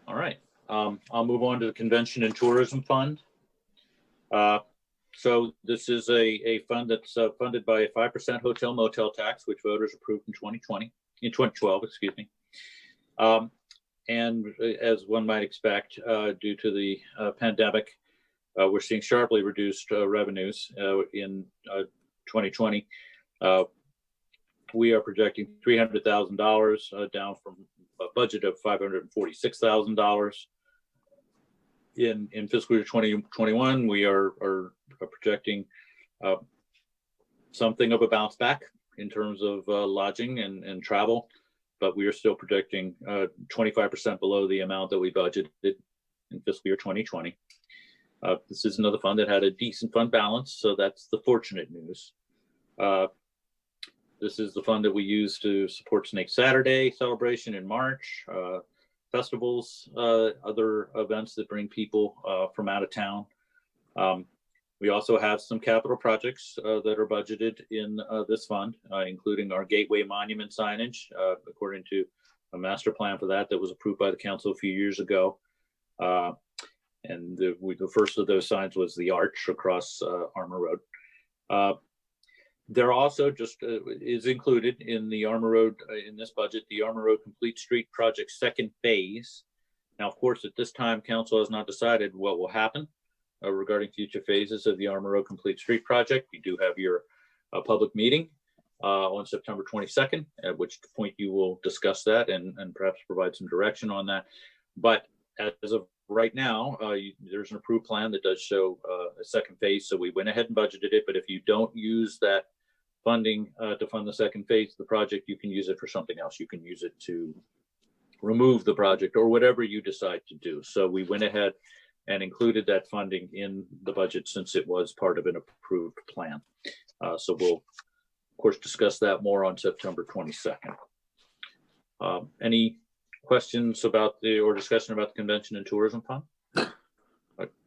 All right. I'll move on to the convention and tourism fund. So this is a fund that's funded by a 5% hotel motel tax, which voters approved in 2012, excuse me. And as one might expect, due to the pandemic, we're seeing sharply reduced revenues in 2020. We are projecting $300,000 down from a budget of $546,000. In fiscal year 2021, we are projecting something of a bounce back in terms of lodging and travel, but we are still projecting 25% below the amount that we budgeted in fiscal year 2020. This is another fund that had a decent fund balance, so that's the fortunate news. This is the fund that we use to support Snake Saturday celebration in March, festivals, other events that bring people from out of town. We also have some capital projects that are budgeted in this fund, including our Gateway Monument signage, according to a master plan for that was approved by the council a few years ago. And the first of those signs was the arch across Armour Road. There also just is included in the Armour Road, in this budget, the Armour Road Complete Street Project second phase. Now, of course, at this time, council has not decided what will happen regarding future phases of the Armour Road Complete Street Project. You do have your public meeting on September 22nd, at which point you will discuss that and perhaps provide some direction on that. But as of right now, there's an approved plan that does show a second phase. So we went ahead and budgeted it. But if you don't use that funding to fund the second phase of the project, you can use it for something else. You can use it to remove the project or whatever you decide to do. So we went ahead and included that funding in the budget since it was part of an approved plan. So we'll, of course, discuss that more on September 22nd. Any questions about or discussion about the Convention and Tourism Fund?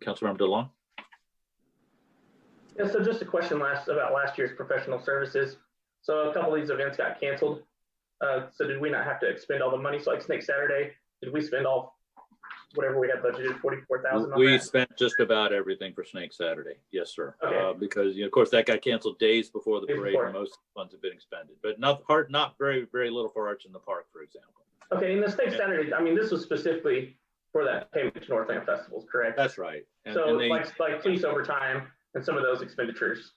Councilmember DeLong? Yeah, so just a question about last year's professional services. So a couple of these events got canceled. So did we not have to expend all the money? So like Snake Saturday, did we spend all whatever we had budgeted, 44,000 on We that? spent just about everything for Snake Saturday. Yes, sir. Okay. Because of course that got canceled days before the Days parade, before. and most funds have been expended, but not very little for Arts in the Park, for example. Okay, and the Snake Saturday, I mean, this was specifically for that payment to Northland Festivals, correct? That's right. So like police overtime and some of those expenditures,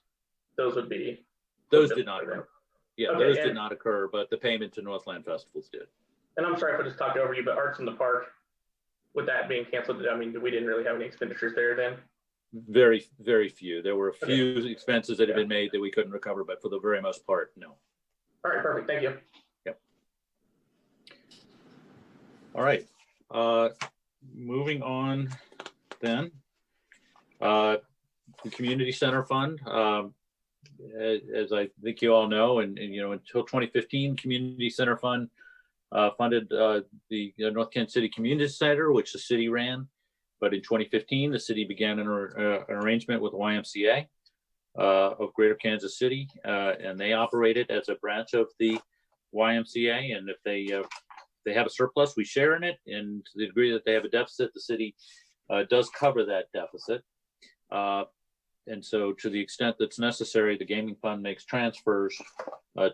those would be. Those did not occur. Yeah, Okay, those did not occur, but the payment to Northland Festivals did. And I'm sorry if I just talked over you, but Arts in the Park, with that being canceled, I mean, we didn't really have any expenditures there then? Very, very few. There were a few expenses that had been made that we couldn't recover, but for the very most part, no. All right, perfect. Thank you. Yep. All right. Moving on then. The Community Center Fund, as I think you all know, and until 2015, Community Center Fund funded the North Kansas City Community Center, which the city ran. But in 2015, the city began an arrangement with the YMCA of Greater Kansas City, and they operated as a branch of the YMCA. And if they have a surplus, we share in it. And to the degree that they have a deficit, the city does cover that deficit. And so to the extent that's necessary, the gaming fund makes transfers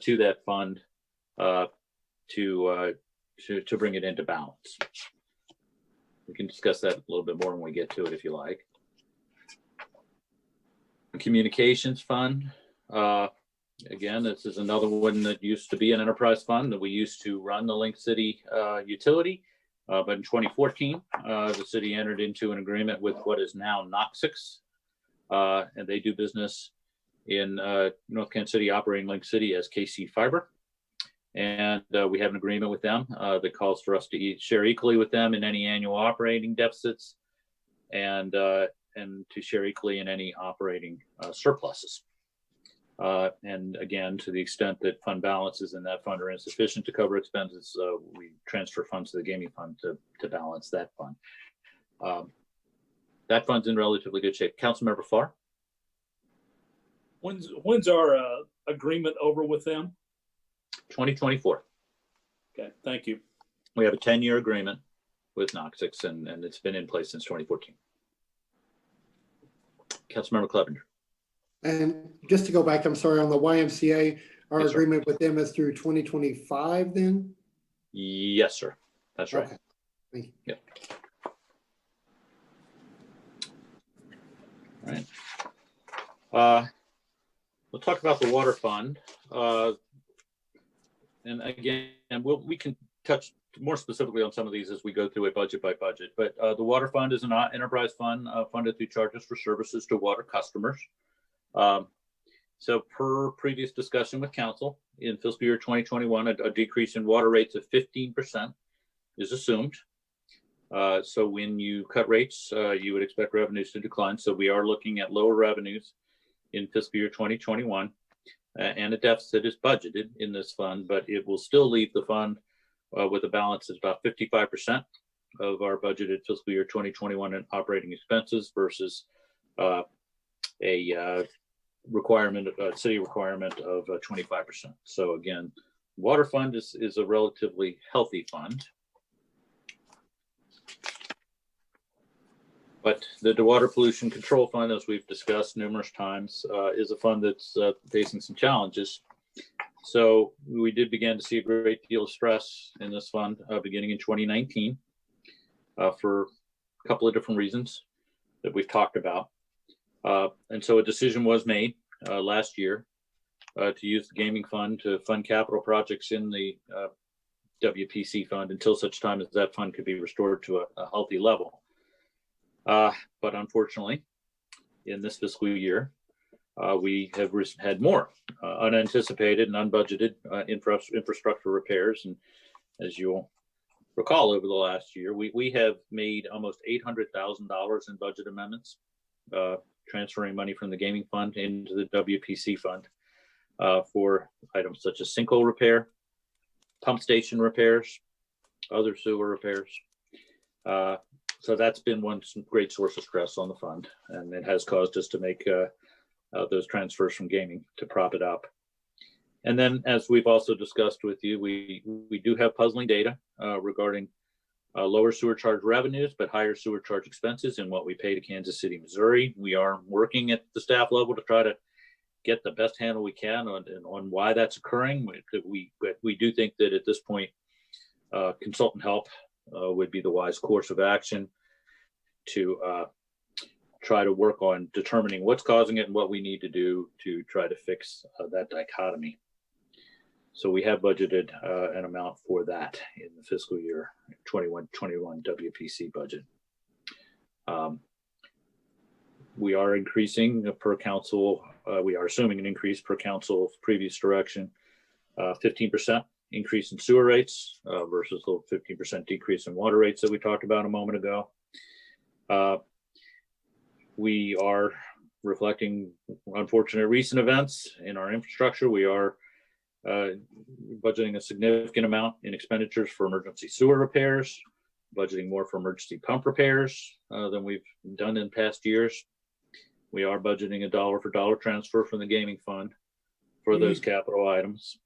to that fund to bring it into balance. We can discuss that a little bit more when we get to it, if you like. The Communications Fund, again, this is another one that used to be an enterprise fund that we used to run the Link City utility. But in 2014, the city entered into an agreement with what is now NOXIX, and they do business in North Kansas City, operating Link City as KC Fiber. And we have an agreement with them that calls for us to share equally with them in any annual operating deficits and to share equally in any operating surpluses. And again, to the extent that fund balances in that fund are insufficient to cover expenses, we transfer funds to the gaming fund to balance that fund. That fund's in relatively good shape. Councilmember Farr? When's our agreement over with them? 2024. Okay, thank you. We have a 10-year agreement with NOXIX, and it's been in place since 2014. Councilmember Clevenger. And just to go back, I'm sorry, on the YMCA, our Yes, sir. agreement with them is through 2025 then? Yes, sir. That's right. Okay. Thank you. Yep. All right. We'll talk about the water fund. And again, we can touch more specifically on some of these as we go through it budget by budget. But the water fund is an enterprise fund funded through charges for services to water customers. So per previous discussion with council, in fiscal year 2021, a decrease in water rates of 15% is assumed. So when you cut rates, you would expect revenues to decline. So we are looking at lower revenues in fiscal year 2021, and a deficit is budgeted in this fund, but it will still leave the fund with a balance that's about 55% of our budgeted fiscal year 2021 in operating expenses versus a requirement, city requirement of 25%. So again, water fund is a relatively healthy fund. But the Water Pollution Control Fund, as we've discussed numerous times, is a fund that's facing some challenges. So we did begin to see a great deal of stress in this fund beginning in 2019 for a couple of different reasons that we've talked about. And so a decision was made last year to use the gaming fund to fund capital projects in the WPC fund until such time as that fund could be restored to a healthy level. But unfortunately, in this fiscal year, we have had more unanticipated and unbudgeted infrastructure repairs. And as you'll recall, over the last year, we have made almost $800,000 in budget amendments, transferring money from the gaming fund into the WPC fund for items such as sinkhole repair, pump station repairs, other sewer repairs. So that's been one great source of stress on the fund, and it has caused us to make those transfers from gaming to prop it up. And then, as we've also discussed with you, we do have puzzling data regarding lower sewer charge revenues, but higher sewer charge expenses in what we pay to Kansas City, Missouri. We are working at the staff level to try to get the best handle we can on why that's occurring. We do think that at this point, consultant help would be the wise course of action to try to work on determining what's causing it and what we need to do to try to fix that dichotomy. So we have budgeted an amount for that in the fiscal year 21 WPC budget. We are increasing per council. We are assuming an increase per council's previous direction, 15% increase in sewer rates versus the 15% decrease in water rates that we talked about a moment ago. We are reflecting unfortunate recent events in our infrastructure. We are budgeting a significant amount in expenditures for emergency sewer repairs, budgeting more for emergency pump repairs than we've done in past years. We are budgeting a dollar for dollar transfer from the gaming fund for those capital items.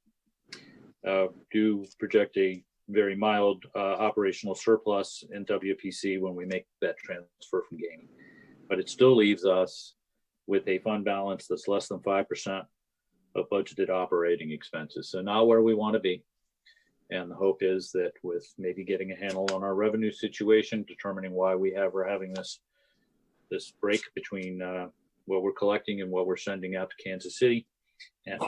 Do project a very mild operational surplus in WPC when we make that transfer from gaming. But it still leaves us with a fund balance that's less than 5% of budgeted operating expenses. So not where we want to be. And the hope is that with maybe getting a handle on our revenue situation, determining why we're having this break between what we're collecting and what we're sending out to Kansas City, and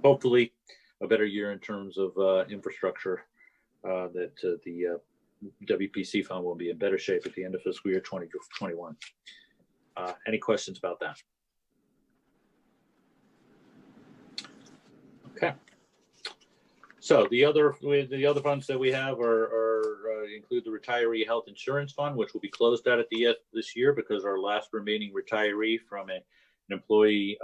hopefully a better year in terms of infrastructure, that the WPC fund will be in better shape at the end of fiscal year 2021. Any questions about that? Okay. So the other funds that we have include the retiree health insurance fund, which will be closed out at the end of this year because our last remaining retiree from an employee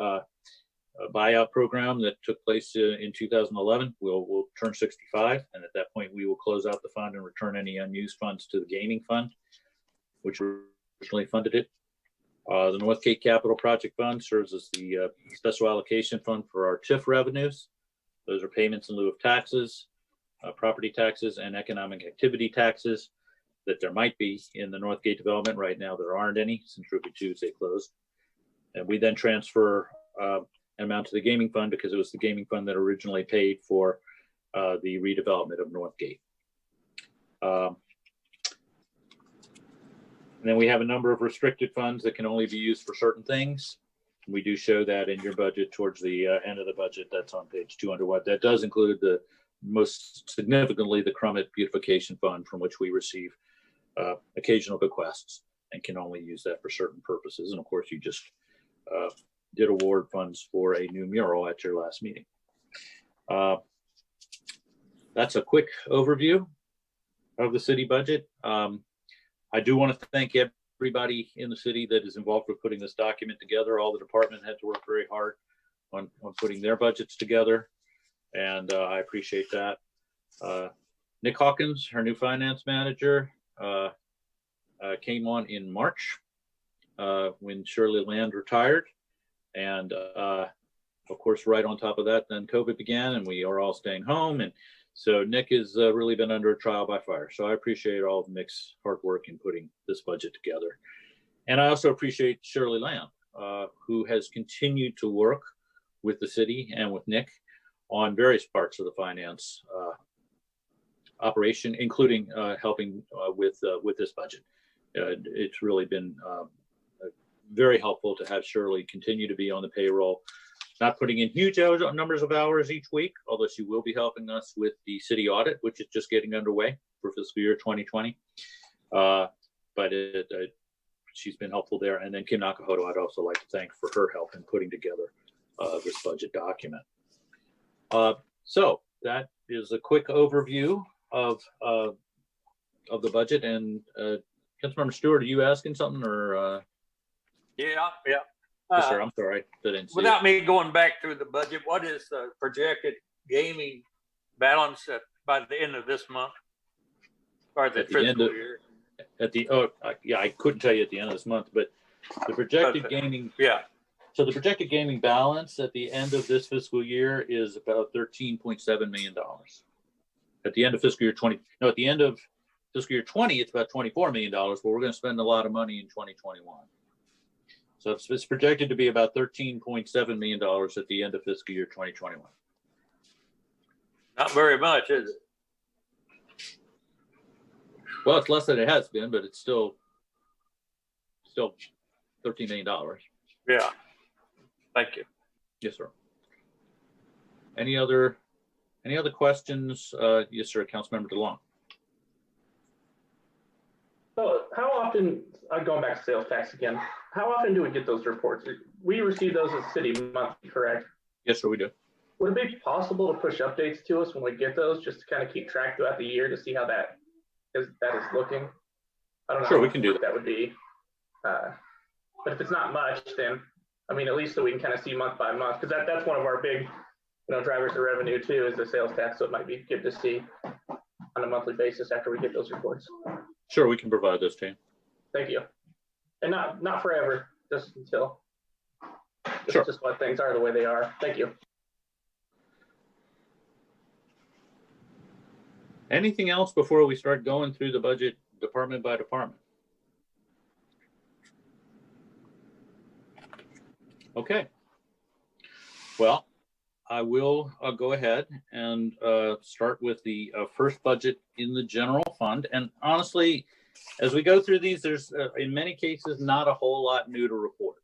buyout program that took place in 2011 will turn 65, and at that point we will close out the fund and return any unused funds to the gaming fund, which originally funded it. The Northgate Capital Project Fund serves as the special allocation fund for our TIF revenues. Those are payments in lieu of taxes, property taxes, and economic activity taxes that there might be in the Northgate development. Right now there aren't any since Ruby Tuesday closed. And we then transfer an amount to the gaming fund because it was the gaming fund that originally paid for the redevelopment of Northgate. And then we have a number of restricted funds that can only be used for certain things. We do show that in your budget towards the end of the budget. That's on page 200. That does include the most significantly the Crummett Beautification Fund, from which we receive occasional bequests and can only use that for certain purposes. And of course, you just did award funds for a new mural at your last meeting. That's a quick overview of the city budget. I do want to thank everybody in the city that is involved with putting this document together. All the department had to work very hard on putting their budgets together, and I appreciate that. Nick Hawkins, our new finance manager, came on in March when Shirley Land retired. And of course, right on top of that, then COVID began and we are all staying home. And so Nick has really been under a trial by fire. So I appreciate all of Nick's hard work in putting this budget together. And I also appreciate Shirley Land, who has continued to work with the city and with Nick on various parts of the finance operation, including helping with this budget. It's really been very helpful to have Shirley continue to be on the payroll, not putting in huge numbers of hours each week, although she will be helping us with the city audit, which is just getting underway for fiscal year 2020. But she's been helpful there. And then Kim Nakahoto, I'd also like to thank for her help in putting together this budget document. So that is a quick overview of the budget. And Councilmember Stewart, are you asking something or? Yeah. Yes, sir. I'm sorry. Without me going back through the budget, what is the projected gaming balance by the end of this month? Or the fiscal year? Yeah, I couldn't tell you at the end of this month, but the projected gaming. Yeah. So the projected gaming balance at the end of this fiscal year is about $13.7 million. At the end of fiscal year 20, no, at the end of fiscal year 20, it's about $24 million, but we're going to spend a lot of money in 2021. So it's projected to be about $13.7 million at the end of fiscal year 2021. Not very much, is it? Well, it's less than it has been, but it's still $13 million. Yeah. Thank you. Yes, sir. Any other questions? Yes, sir. Councilmember DeLong. So how often, going back to sales tax again, how often do we get those reports? We receive those as city monthly, correct? Yes, sir, we do. Would it be possible to push updates to us when we get those, just to kind of keep track throughout the year to see how that is looking? I don't know. Sure, we can do that. That would be, but if it's not much, then, I mean, at least so we can kind of see month by month, because that's one of our big, drivers of revenue too, is the sales tax. So it might be good to see on a monthly basis after we get those reports. Sure, we can provide those to you. Thank you. And not forever, just until. Sure. Just what things are the way they are. Thank you. Anything else before we start going through the budget department by department? Okay. Well, I will go ahead and start with the first budget in the general fund. And honestly, as we go through these, there's in many cases not a whole lot new to report.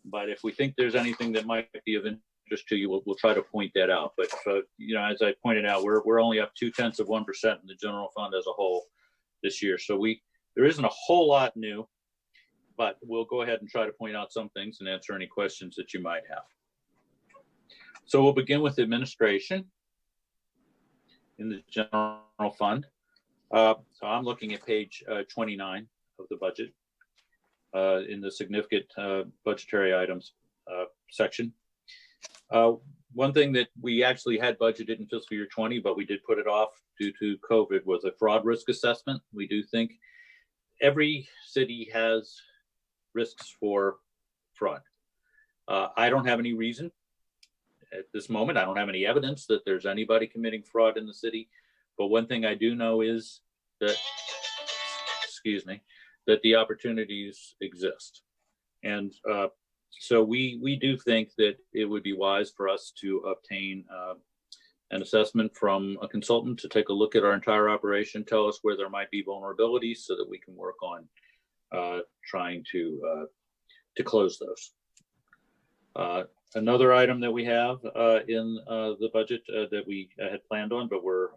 But if we think there's anything that might be of interest to you, we'll try to point that out. But as I pointed out, we're only up 0.2% in the general fund as a whole this year. So there isn't a whole lot new, but we'll go ahead and try to point out some things and answer any questions that you might have. So we'll begin with administration in the general fund. So I'm looking at page 29 of the budget in the significant budgetary items section. One thing that we actually had budgeted in fiscal year 20, but we did put it off due to COVID, was a fraud risk assessment. We do think every city has risks for fraud. I don't have any reason at this moment. I don't have any evidence that there's anybody committing fraud in the city. But one thing I do know is that, that the opportunities exist. And so we do think that it would be wise for us to obtain an assessment from a consultant to take a look at our entire operation, tell us where there might be vulnerabilities so that we can work on trying to close those. Another item that we have in the budget that we had planned on, but we're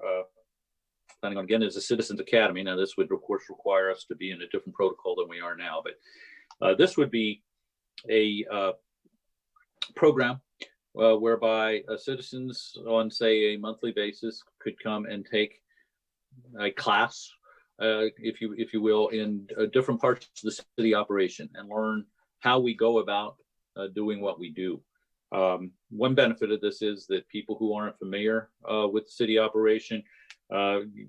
planning on again, is a Citizens Academy. Now, this would, of course, require us to be in a different protocol than we are now, but this would be a program whereby citizens on, say, a monthly basis could come and take a class if you will, in different parts of the city operation and learn how we go about doing what we do. One benefit of this is that people who aren't familiar with city operation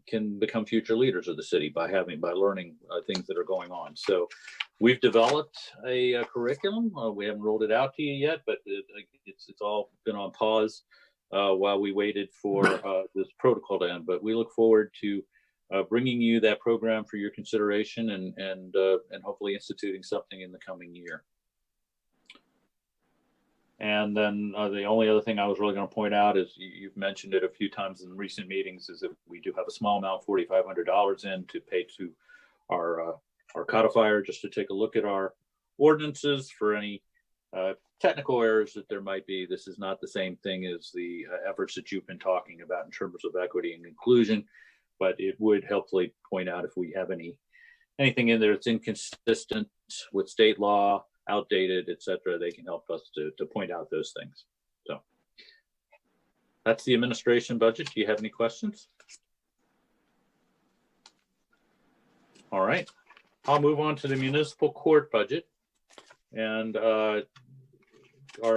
can become future leaders of the city by learning things that are going on. So we've developed a curriculum. We haven't rolled it out to you yet, but it's all been on pause while we waited for this protocol to end. But we look forward to bringing you that program for your consideration and hopefully instituting something in the coming year. And then the only other thing I was really going to point out is you've mentioned it a few times in recent meetings is that we do have a small amount, $4,500 in to pay to our codifier just to take a look at our ordinances for any technical errors that there might be. This is not the same thing as the efforts that you've been talking about in terms of equity and inclusion, but it would helpfully point out if we have anything in there that's inconsistent with state law, outdated, etc. They can help us to point out those things. So that's the administration budget. Do you have any questions? All right, I'll move on to the municipal court budget. And our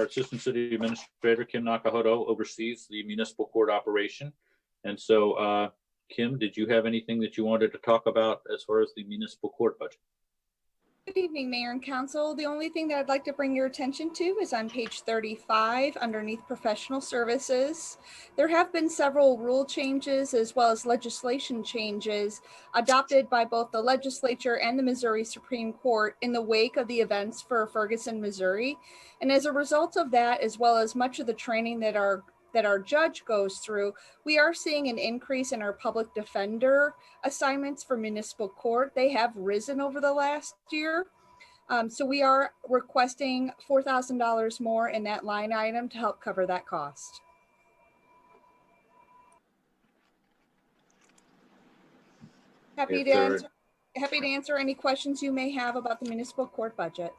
assistant city administrator, Kim Nakahoto, oversees the municipal court operation. And so, Kim, did you have anything that you wanted to talk about as far as the municipal court budget? Good evening, Mayor and Council. The only thing that I'd like to bring your attention to is on page 35 underneath professional services. There have been several rule changes as well as legislation changes adopted by both the legislature and the Missouri Supreme Court in the wake of the events for Ferguson, Missouri. And as a result of that, as well as much of the training that our judge goes through, we are seeing an increase in our public defender assignments for municipal court. They have risen over the last year. So we are requesting $4,000 more in that line item to help cover that cost. Happy to answer any questions you may have about the municipal court budget.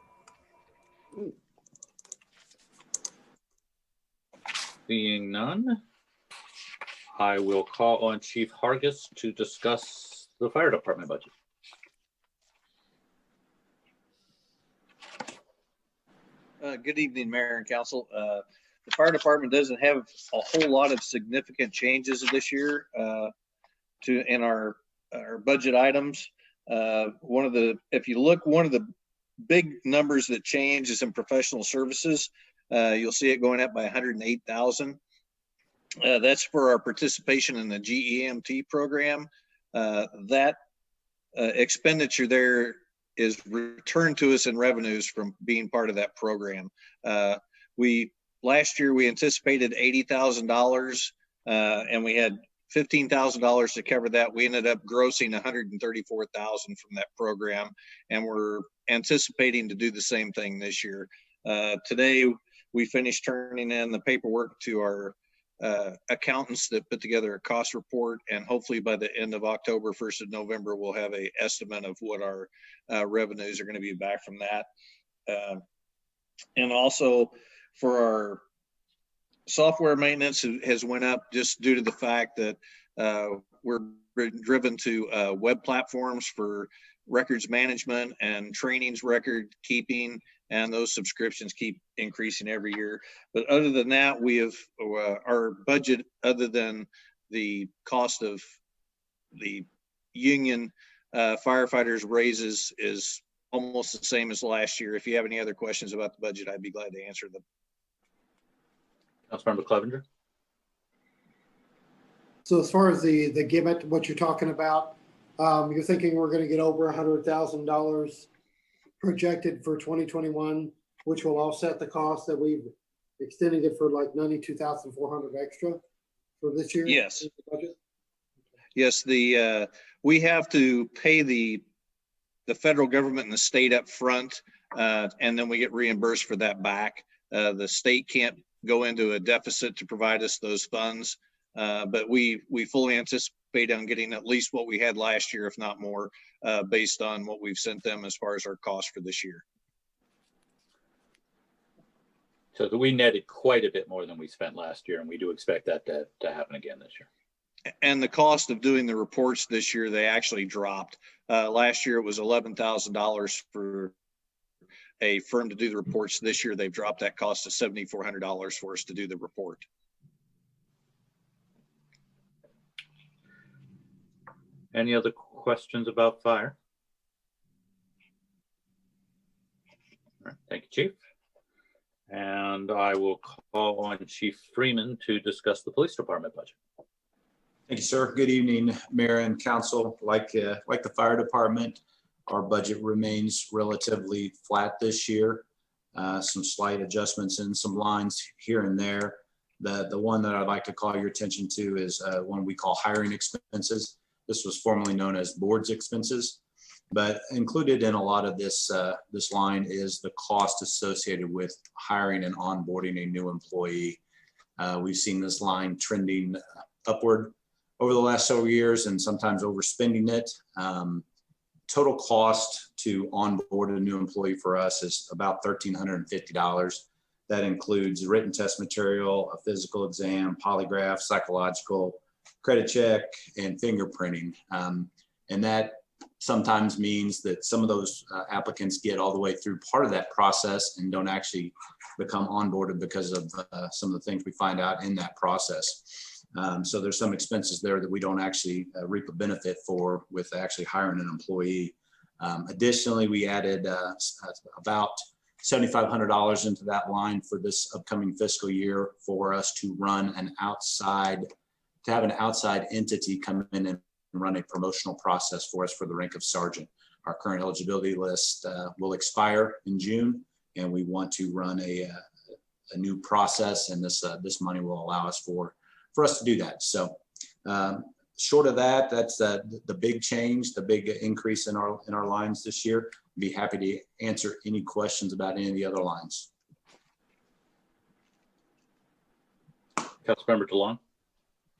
Being none, I will call on Chief Hargis to discuss the fire department budget. Good evening, Mayor and Council. The fire department doesn't have a whole lot of significant changes this year in our budget items. If you look, one of the big numbers that change is in professional services. You'll see it going up by 108,000. That's for our participation in the GEMT program. That expenditure there is returned to us in revenues from being part of that program. Last year we anticipated $80,000 and we had $15,000 to cover that. We ended up grossing $134,000 from that program, and we're anticipating to do the same thing this year. Today, we finished turning in the paperwork to our accountants that put together a cost report, and hopefully by the end of October, 1st of November, we'll have an estimate of what our revenues are going to be back from that. And also for our software maintenance has went up just due to the fact that we're driven to web platforms for records management and trainings record keeping, and those subscriptions keep increasing every year. But other than that, we have our budget, other than the cost of the union firefighters raises, is almost the same as last year. If you have any other questions about the budget, I'd be glad to answer them. Councilmember Clevenger. So as far as the GIMIT, what you're talking about, you're thinking we're going to get over $100,000 projected for 2021, which will offset the cost that we've extended it for like 92,400 extra for this year? Yes. Yes, we have to pay the federal government and the state up front, and then we get reimbursed for that back. The state can't go into a deficit to provide us those funds, but we fully anticipate on getting at least what we had last year, if not more, based on what we've sent them as far as our cost for this year. So we netted quite a bit more than we spent last year, and we do expect that to happen again this year. And the cost of doing the reports this year, they actually dropped. Last year it was $11,000 for a firm to do the reports. This year they've dropped that cost to $7,400 for us to do the report. Any other questions about fire? All right, thank you, Chief. And I will call on Chief Freeman to discuss the police department budget. Thank you, sir. Good evening, Mayor and Council. Like the fire department, our budget remains relatively flat this year. Some slight adjustments in some lines here and there. The one that I'd like to call your attention to is one we call hiring expenses. This was formerly known as boards expenses, but included in a lot of this line is the cost associated with hiring and onboarding a new employee. We've seen this line trending upward over the last several years and sometimes overspending it. Total cost to onboard a new employee for us is about $1,350. That includes written test material, a physical exam, polygraph, psychological, credit check, and fingerprinting. And that sometimes means that some of those applicants get all the way through part of that process and don't actually become onboarded because of some of the things we find out in that process. So there's some expenses there that we don't actually reap a benefit for with actually hiring an employee. Additionally, we added about $7,500 into that line for this upcoming fiscal year for us to run have an outside entity come in and run a promotional process for us for the rank of sergeant. Our current eligibility list will expire in June, and we want to run a new process, and this money will allow us for us to do that. So short of that, that's the big change, the big increase in our lines this year. I'd be happy to answer any questions about any of the other lines. Councilmember DeLong.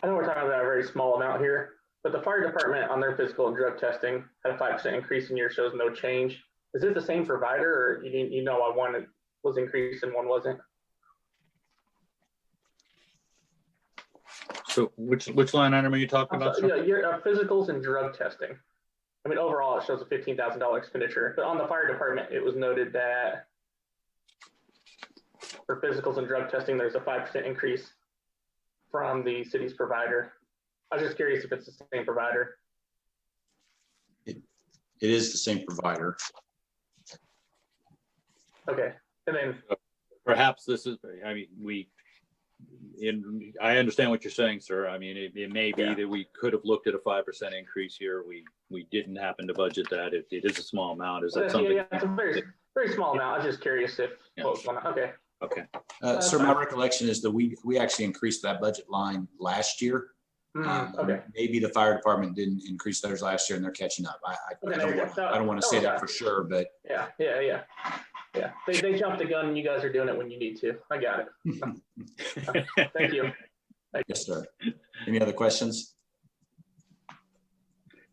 I know we're talking about a very small amount here, but the fire department on their physical and drug testing had a 5% increase in year, shows no change. Is it the same provider, or you know why one was increased and one wasn't? So which line item are you talking about? Yeah, your physicals and drug testing. I mean, overall, it shows a $15,000 expenditure, but on the fire department, it was noted that for physicals and drug testing, there's a 5% increase from the city's provider. I was just curious if it's the same provider. It is the same provider. Okay, and then perhaps this is, I mean, I understand what you're saying, sir. I mean, it may be that we could have looked at a 5% increase here. We didn't happen to budget that. It is a small amount. Is that something? Yeah, it's a very, very small amount. I was just curious if what was going on. Okay. Okay. Sir, my recollection is that we actually increased that budget line last year. Okay. Maybe the fire department didn't increase theirs last year and they're catching up. I don't want to say that for sure, but yeah. They jumped the gun and you guys are doing it when you need to. I got it. Thank you. Yes, sir. Any other questions?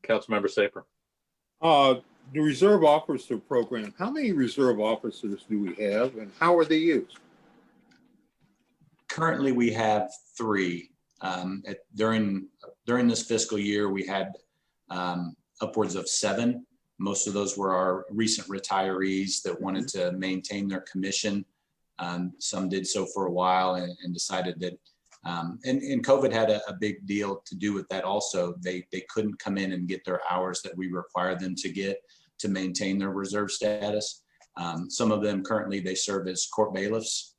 Councilmember Saper. The reserve officer program, how many reserve officers do we have and how are they used? Currently, we have 3. During this fiscal year, we had upwards of 7. Most of those were our recent retirees that wanted to maintain their commission. Some did so for a while and decided that, and COVID had a big deal to do with that also. They couldn't come in and get their hours that we required them to get to maintain their reserve status. Some of them currently, they serve as court bailiffs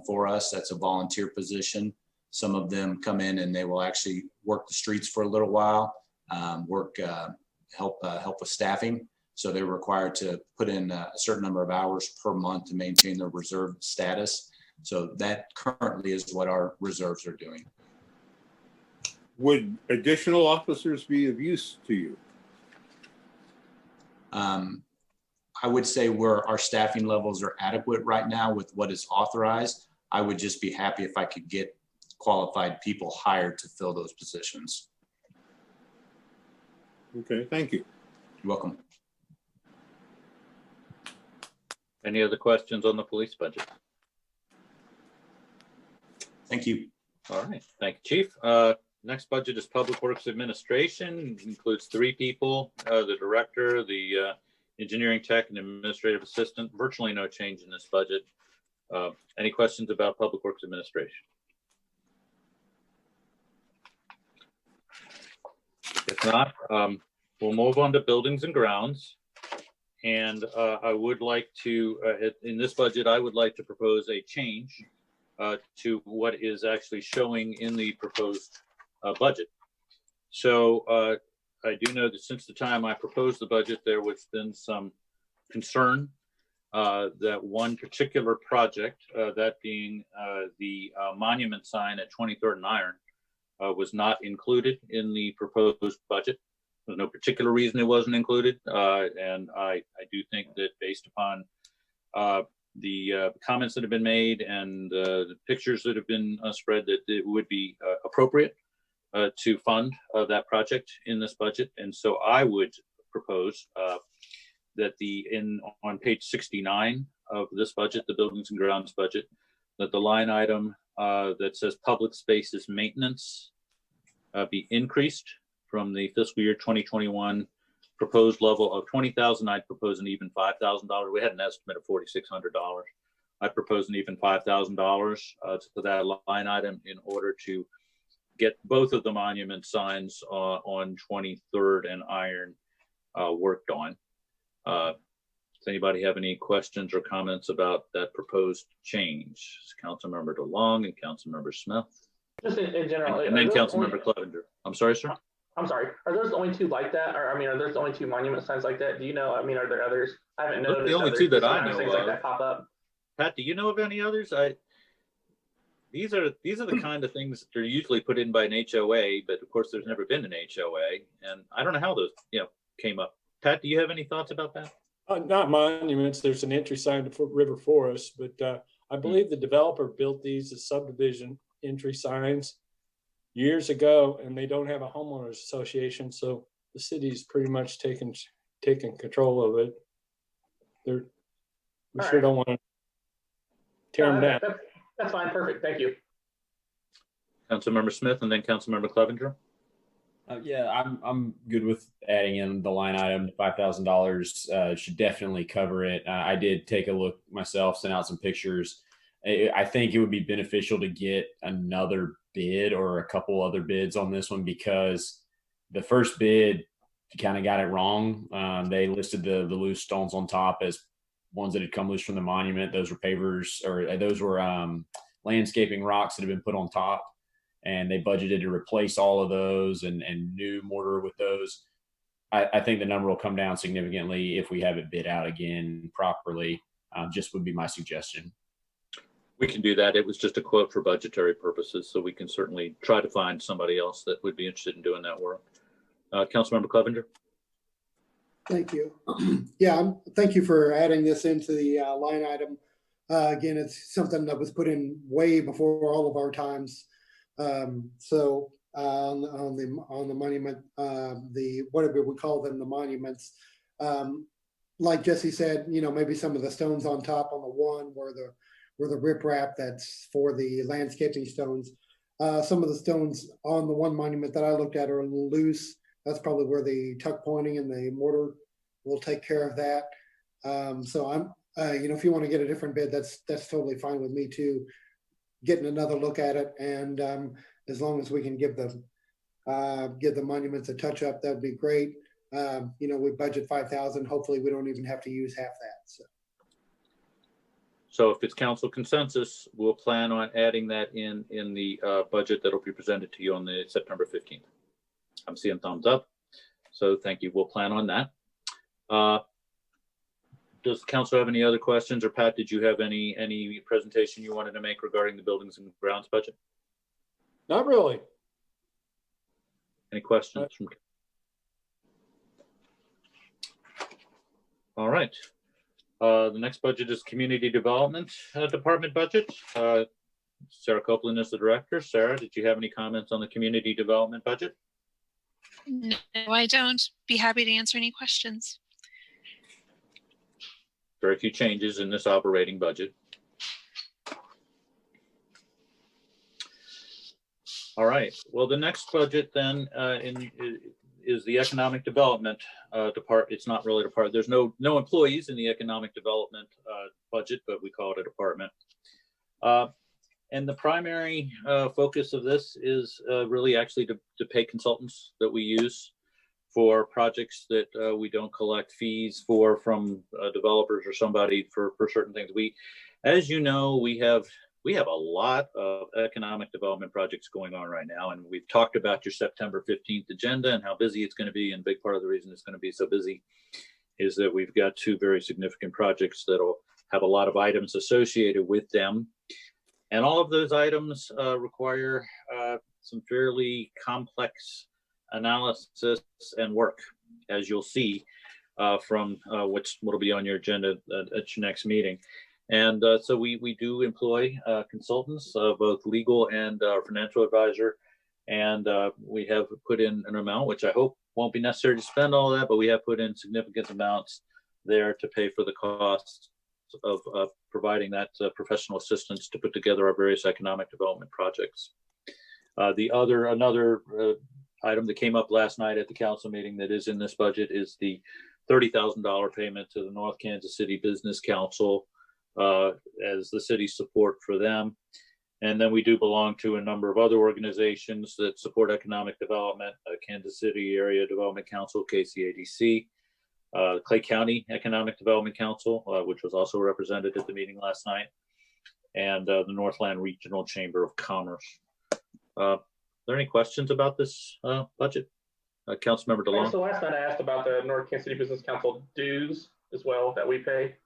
for us. That's a volunteer position. Some of them come in and they will actually work the streets for a little while, help with staffing. So they're required to put in a certain number of hours per month to maintain their reserve status. So that currently is what our reserves are doing. Would additional officers be of use to you? I would say our staffing levels are adequate right now with what is authorized. I would just be happy if I could get qualified people hired to fill those positions. Okay, thank you. You're welcome. Any other questions on the police budget? Thank you. All right, thank you, Chief. Next budget is Public Works Administration. It includes 3 people, the director, the engineering tech, and administrative assistant. Virtually no change in this budget. Any questions about Public Works Administration? If not, we'll move on to Buildings and Grounds. And I would like to, in this budget, I would like to propose a change to what is actually showing in the proposed budget. So I do know that since the time I proposed the budget, there was been some concern that one particular project, that being the monument sign at 23rd and Iron, was not included in the proposed budget. There's no particular reason it wasn't included. And I do think that based upon the comments that have been made and the pictures that have been spread, that it would be appropriate to fund that project in this budget. And so I would propose that on page 69 of this budget, the Buildings and Grounds budget, that the line item that says public spaces maintenance be increased from the fiscal year 2021 proposed level of $20,000. I'd propose an even $5,000. We had an estimate of $4,600. I propose an even $5,000 to that line item in order to get both of the monument signs on 23rd and Iron worked on. Does anybody have any questions or comments about that proposed change? Councilmember DeLong and Councilmember Smith. Just in general. And then Councilmember Clevenger. I'm sorry, sir? I'm sorry. Are those the only 2 like that? Or, I mean, are those the only 2 monument signs like that? Do you know? I mean, are there others? I haven't noticed. The only 2 that I know things of. like that pop up. Pat, do you know of any others? These are the kind of things that are usually put in by an HOA, but of course there's never been an HOA, and I don't know how those came up. Pat, do you have any thoughts about that? Not monuments. There's an entry sign to River Forest, but I believe the developer built these as subdivision entry signs years ago, and they don't have a homeowners association, so the city's pretty much taken control of it. We sure don't want to tear them down. That's fine. Perfect. Thank you. Councilmember Smith and then Councilmember Clevenger. Yeah, I'm good with adding in the line item. $5,000 should definitely cover it. I did take a look myself, sent out some pictures. I think it would be beneficial to get another bid or a couple other bids on this one, because the first bid kind of got it wrong. They listed the loose stones on top as ones that had come loose from the monument. Those were pavers, or those were landscaping rocks that had been put on top. And they budgeted to replace all of those and new mortar with those. I think the number will come down significantly if we have it bid out again properly. Just would be my suggestion. We can do that. It was just a quote for budgetary purposes, so we can certainly try to find somebody else that would be interested in doing that work. Councilmember Clevenger. Thank you. Yeah, thank you for adding this into the line item. Again, it's something that was put in way before all of our times. So on the monument, the whatever we call them, the monuments, like Jesse said, maybe some of the stones on top on the one where the riprap that's for the landscaping stones. Some of the stones on the one monument that I looked at are a little loose. That's probably where the tuck pointing and the mortar will take care of that. So I'm, if you want to get a different bid, that's totally fine with me too. Getting another look at it, and as long as we can give the monuments a touch up, that would be great. We budget 5,000. Hopefully, we don't even have to use half that. So if it's council consensus, we'll plan on adding that in the budget that will be presented to you on the September 15th. I'm seeing thumbs up, so thank you. We'll plan on that. Does the council have any other questions, or Pat, did you have any presentation you wanted to make regarding the Buildings and Grounds budget? Not really. Any questions? All right. The next budget is Community Development Department budget. Sarah Copeland is the director. Sarah, did you have any comments on the Community Development budget? No, I don't. Be happy to answer any questions. Very few changes in this operating budget. All right. Well, the next budget then is the economic development department. It's not really a department. There's no employees in the economic development budget, but we call it a department. And the primary focus of this is really actually to pay consultants that we use for projects that we don't collect fees for from developers or somebody for certain things. As you know, we have a lot of economic development projects going on right now, and we've talked about your September 15th agenda and how busy it's going to be. And a big part of the reason it's going to be so busy is that we've got two very significant projects that'll have a lot of items associated with them. And all of those items require some fairly complex analysis and work, as you'll see from what'll be on your agenda at your next meeting. And so we do employ consultants, both legal and our financial advisor. And we have put in an amount, which I hope won't be necessary to spend all that, but we have put in significant amounts there to pay for the costs of providing that professional assistance to put together our various economic development projects. Another item that came up last night at the council meeting that is in this budget is the $30,000 payment to the North Kansas City Business Council as the city's support for them. And then we do belong to a number of other organizations that support economic development, Kansas City Area Development Council, KCADC, Clay County Economic Development Council, which was also represented at the meeting last night, and the Northland Regional Chamber of Commerce. Are there any questions about this budget? Councilmember DeLong. So last night I asked about the North Kansas City Business Council dues as well that we pay.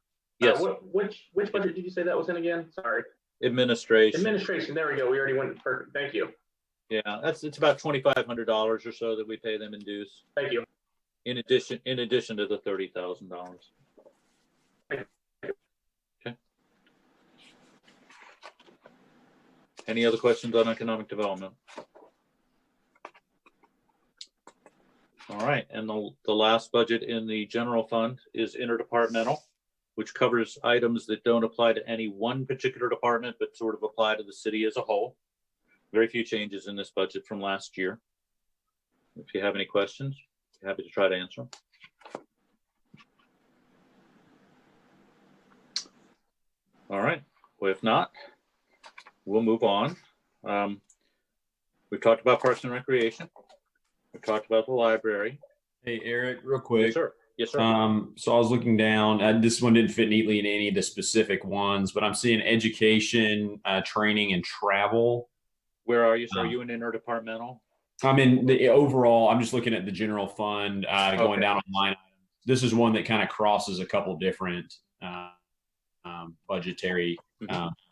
Yes. Which budget did you say that was in again? Sorry. Administration. Administration. There we go. We already went. Perfect. Thank you. Yeah, it's about $2,500 or so that we pay them in dues. Thank you. In addition to the $30,000. Okay. Any other questions on economic development? All right, and the last budget in the general fund is interdepartmental, which covers items that don't apply to any one particular department, but sort of apply to the city as a whole. Very few changes in this budget from last year. If you have any questions, happy to try to answer them. All right. Well, if not, we'll move on. We've talked about Parks and Recreation. We've talked about the library. Hey, Eric, real quick. Yes, sir. Yes, sir. So I was looking down. This one didn't fit neatly in any of the specific ones, but I'm seeing education, training, and travel. Where are you? So are you in interdepartmental? I'm in the overall. I'm just looking at the general fund, going down on line items. This is one that kind of crosses a couple different budgetary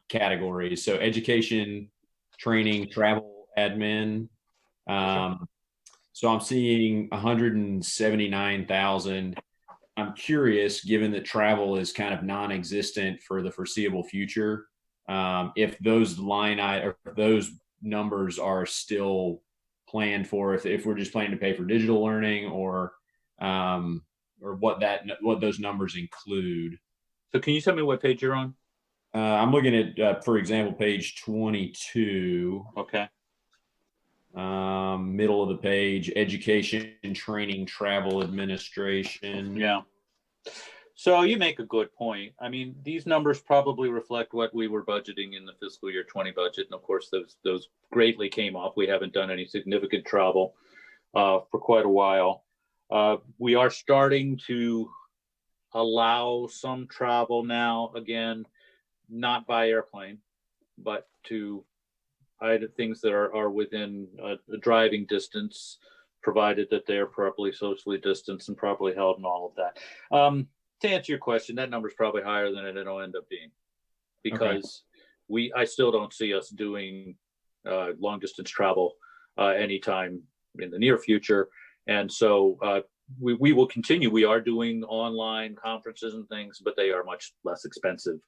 categories. So education, training, travel, admin. So I'm seeing 179,000. I'm curious, given that travel is kind of non-existent for the foreseeable future, if those those numbers are still planned for, if we're just planning to pay for digital learning, or what those numbers include. So can you tell me what page you're on? I'm looking at, for example, page 22. Okay. Middle of the page, education, training, travel, administration. Yeah. So you make a good point. I mean, these numbers probably reflect what we were budgeting in the fiscal year 20 budget. And of course, those greatly came off. We haven't done any significant travel for quite a while. We are starting to allow some travel now, again, not by airplane, but to things that are within a driving distance, provided that they're properly socially distanced and properly held and all of that. To answer your question, that number is probably higher than it'll end up being, because I still don't see us doing long distance travel anytime in the near future. And so we will continue. We are doing online conferences and things, but they are much less expensive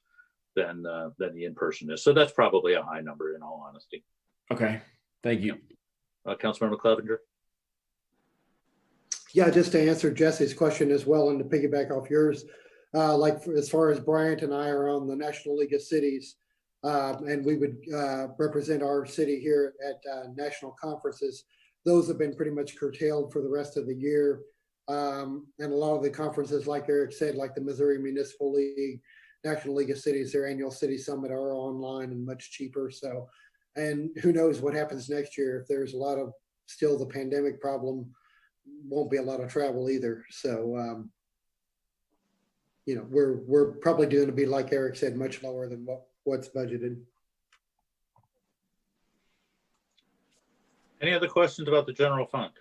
than the in-person is. So that's probably a high number in all honesty. Okay, thank you. Councilmember Clevenger. Yeah, just to answer Jesse's question as well, and to piggyback off yours, as far as Bryant and I are on the National League of Cities, and we would represent our city here at national conferences. Those have been pretty much curtailed for the rest of the year. And a lot of the conferences, like Eric said, like the Missouri Municipal League, National League of Cities, their annual city summit are online and much cheaper. So, and who knows what happens next year. If there's a lot of still the pandemic problem, won't be a lot of travel either. So, you know, we're probably going to be, like Eric said, much lower than what's budgeted. Any other questions about the general fund?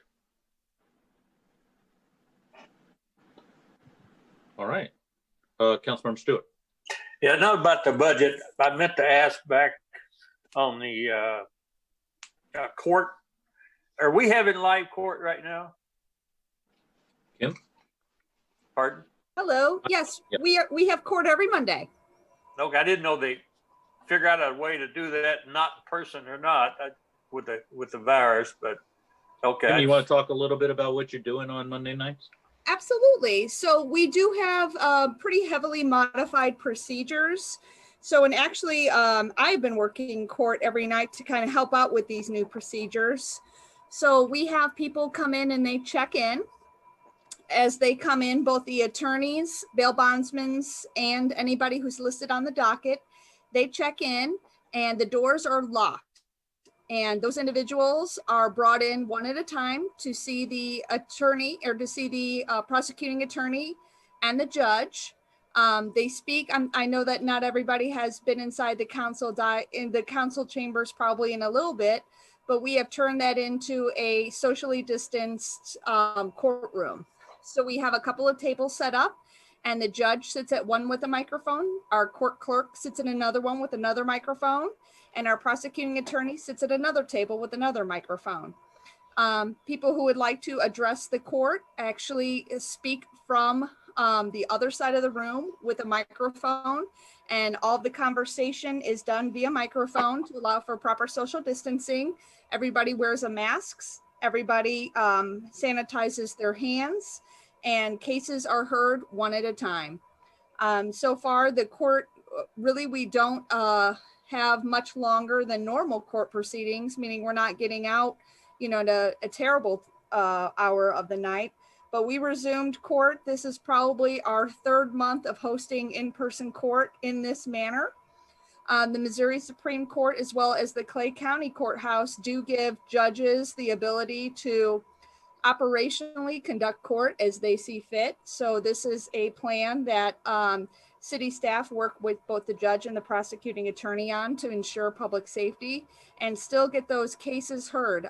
All right, Councilmember Stewart. Yeah, not about the budget. I meant to ask back on the court. Are we having live court right now? Kim? Pardon? Hello. Yes, Yep. we have court every Monday. Okay, I didn't know they figure out a way to do that, not in person or not, with the virus, but okay. Kim, you want to talk a little bit about what you're doing on Monday nights? Absolutely. So we do have pretty heavily modified procedures. So, and actually, I've been working court every night to kind of help out with these new procedures. So we have people come in and they check in. As they come in, both the attorneys, bail bondsmen, and anybody who's listed on the docket, they check in and the doors are locked. And those individuals are brought in one at a time to see the attorney or to see the prosecuting attorney and the judge. They speak. I know that not everybody has been inside the council chambers probably in a little bit, but we have turned that into a socially distanced courtroom. So we have a couple of tables set up and the judge sits at one with a microphone. Our court clerk sits in another one with another microphone. And our prosecuting attorney sits at another table with another microphone. People who would like to address the court actually speak from the other side of the room with a microphone, and all of the conversation is done via microphone to allow for proper social distancing. Everybody wears a mask, everybody sanitizes their hands, and cases are heard one at a time. So far, the court, really, we don't have much longer than normal court proceedings, meaning we're not getting out, you know, to a terrible hour of the night. But we resumed court. This is probably our third month of hosting in-person court in this manner. The Missouri Supreme Court, as well as the Clay County Courthouse, do give judges the ability to operationally conduct court as they see fit. So this is a plan that city staff work with both the judge and the prosecuting attorney on to ensure public safety and still get those cases heard.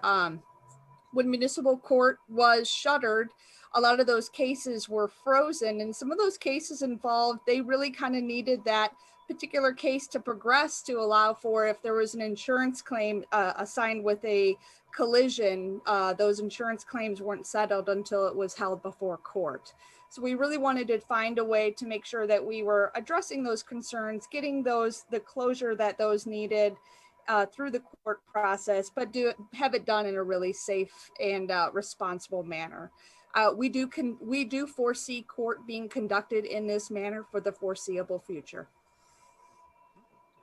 When municipal court was shuttered, a lot of those cases were frozen, and some of those cases involved, they really kind of needed that particular case to progress to allow for, if there was an insurance claim assigned with a collision, those insurance claims weren't settled until it was held before court. So we really wanted to find a way to make sure that we were addressing those concerns, getting the closure that those needed through the court process, but have it done in a really safe and responsible manner. We do foresee court being conducted in this manner for the foreseeable future.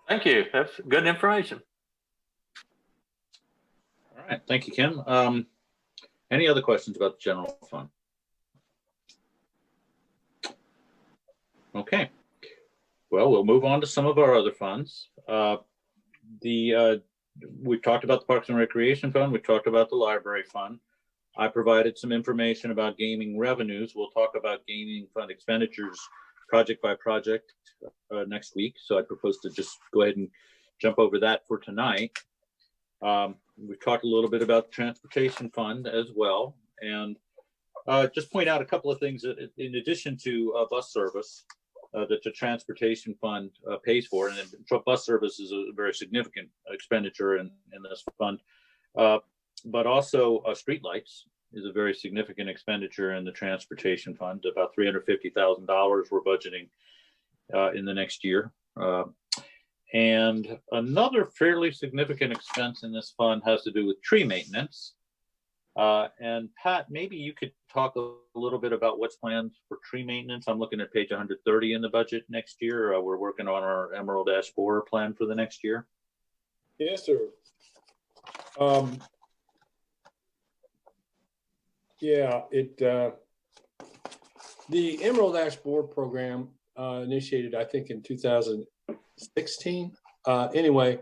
Thank you. That's good information. All right, thank you, Kim. Any other questions about the general fund? Okay, well, we'll move on to some of our other funds. We've talked about the Parks and Recreation Fund. We've talked about the Library Fund. I provided some information about gaming revenues. We'll talk about gaming fund expenditures project by project next week. So I propose to just go ahead and jump over that for tonight. We've talked a little bit about the Transportation Fund as well. And just point out a couple of things that in addition to bus service, that the Transportation Fund pays for, and bus service is a very significant expenditure in this fund, but also streetlights is a very significant expenditure in the Transportation Fund, about $350,000 we're budgeting in the next year. And another fairly significant expense in this fund has to do with tree maintenance. And Pat, maybe you could talk a little bit about what's planned for tree maintenance. I'm looking at page 130 in the budget next year. We're working on our Emerald Ash Borer plan for the next year. Yes, sir. Yeah, the Emerald Ash Borer program initiated, I think, in 2016. Anyway,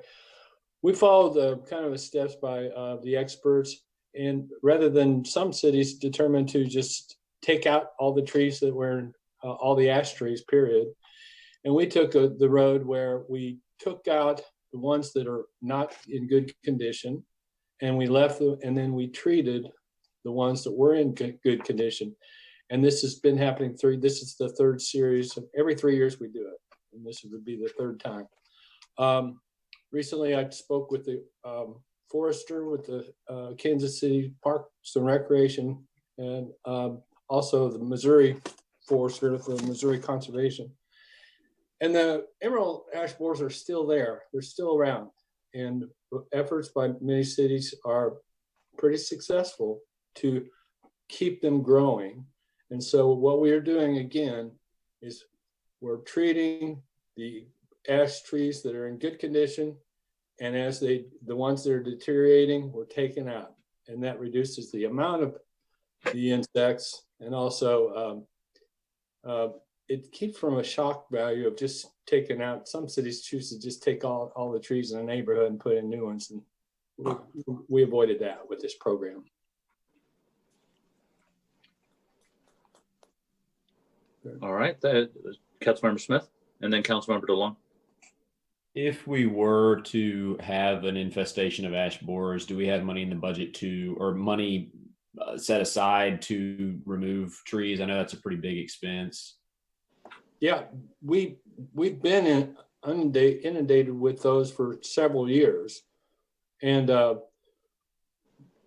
we followed the kind of the steps by the experts, and rather than some cities determined to just take out all the trees that were all the ash trees, period. And we took the road where we took out the ones that are not in good condition, and we left them, and then we treated the ones that were in good condition. And this has been happening this is the third series. Every 3 years we do it, and this would be the third time. Recently, I spoke with the forester with the Kansas City Parks and Recreation, and also the Missouri forester with the Missouri Conservation. And the emerald ash borers are still there. They're still around. And efforts by many cities are pretty successful to keep them growing. And so what we are doing again is we're treating the ash trees that are in good condition, and as the ones that are deteriorating, we're taking out, and that reduces the amount of the insects, and also it keeps from a shock value of just taking out. Some cities choose to just take all the trees in a neighborhood and put in new ones, and we avoided that with this program. All right, Councilmember Smith, and then Councilmember DeLong. If we were to have an infestation of ash borers, do we have money in the budget or money set aside to remove trees? I know that's a pretty big expense. Yeah, we've been inundated with those for several years, and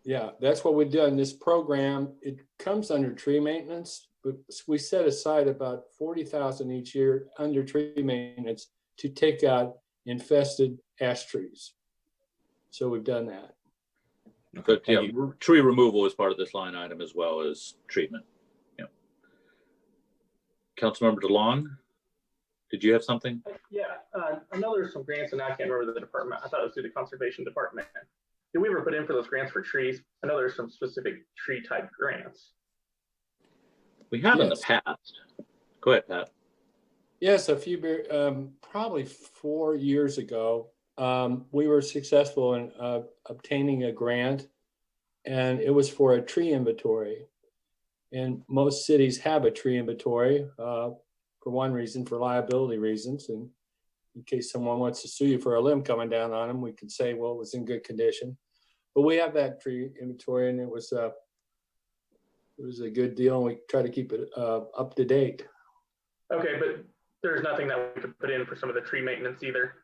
yeah, that's what we've done. This program, it comes under tree maintenance, but we set aside about $40,000 each year under tree maintenance to take out infested ash trees. So we've done that. But yeah, tree removal is part of this line item as well as treatment. Yeah. Councilmember DeLong, did you have something? Yeah, I know there's some grants, and I can't remember the department. I thought it was through the conservation department. Did we ever put in for those grants for trees? I know there's some specific tree type grants. We have in the past. Go ahead, Pat. Yes, probably 4 years ago, we were successful in obtaining a grant, and it was for a tree inventory. And most cities have a tree inventory for one reason, for liability reasons. And in case someone wants to sue you for a limb coming down on them, we could say, well, it was in good condition. But we have that tree inventory, and it was a good deal, and we try to keep it up to date. Okay, but there's nothing that we could put in for some of the tree maintenance either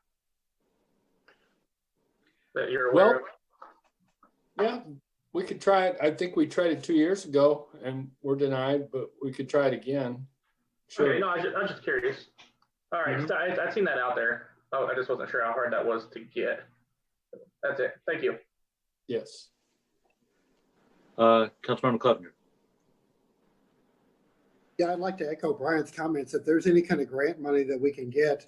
that you're aware of? Yeah, we could try it. I think we tried it 2 years ago and were denied, but we could try it again. Sure. Okay, no, I was just curious. All right, so I've seen that out there. Oh, I just wasn't sure how hard that was to get. That's it. Thank you. Yes. Councilmember Kleffner. Yeah, I'd like to echo Brian's comments. If there's any kind of grant money that we can get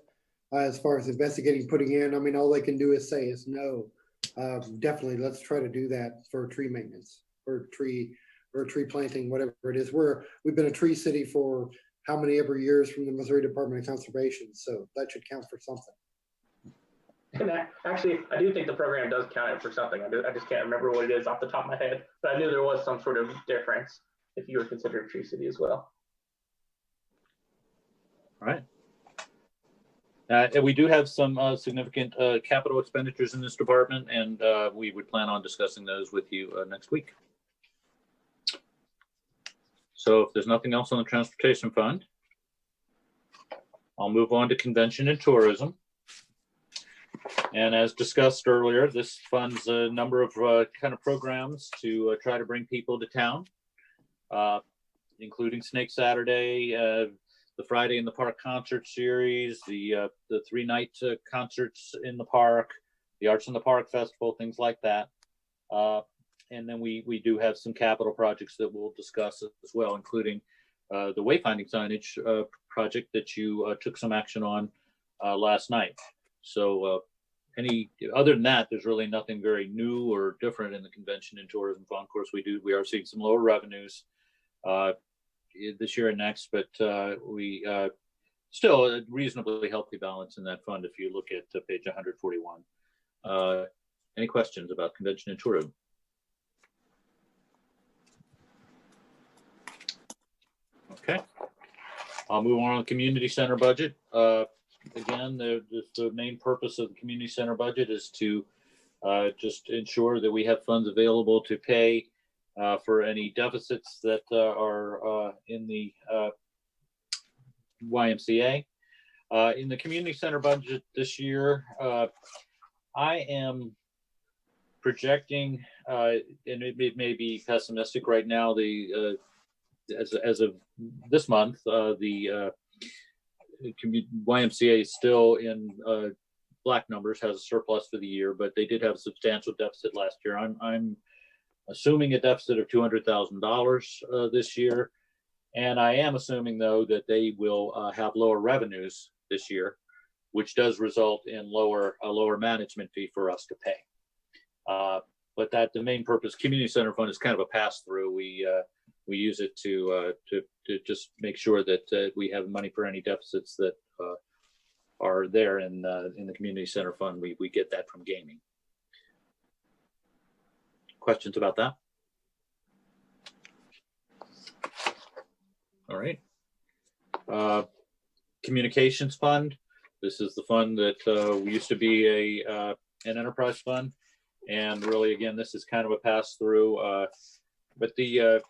as far as investigating, putting in, I mean, all they can do is say is no. Definitely, let's try to do that for tree maintenance or tree planting, whatever it is. We've been a tree city for how many ever years from the Missouri Department of Conservation, so that should count for something. And actually, I do think the program does count it for something. I just can't remember what it is off the top of my head, but I knew there was some sort of difference if you were considered a tree city as well. All right. And we do have some significant capital expenditures in this department, and we would plan on discussing those with you next week. So if there's nothing else on the transportation fund, I'll move on to convention and tourism. And as discussed earlier, this funds a number of kind of programs to try to bring people to town, including Snake Saturday, the Friday in the Park concert series, the 3-night concerts in the park, the Arts in the Park Festival, things like that. And then we do have some capital projects that we'll discuss as well, including the wayfinding signage project that you took some action on last night. So other than that, there's really nothing very new or different in the convention and tourism fund. Of course, we are seeing some lower revenues this year and next, but we still a reasonably healthy balance in that fund if you look at page 141. Any questions about convention and tourism? Okay, I'll move on to the community center budget. Again, the main purpose of the community center budget is to just ensure that we have funds available to pay for any deficits that are in the YMCA. In the community center budget this year, I am projecting, and it may be pessimistic right now, as of this month, the YMCA is still in black numbers, has a surplus for the year, but they did have a substantial deficit last year. I'm assuming a deficit of $200,000 this year. And I am assuming, though, that they will have lower revenues this year, which does result in a lower management fee for us to pay. But the main purpose, community center fund, is kind of a pass through. We use it to just make sure that we have money for any deficits that are there in the community center fund. We get that from gaming. Questions about that? All right. Communications fund. This is the fund that used to be an enterprise fund, and really, again, this is kind of a pass through. But I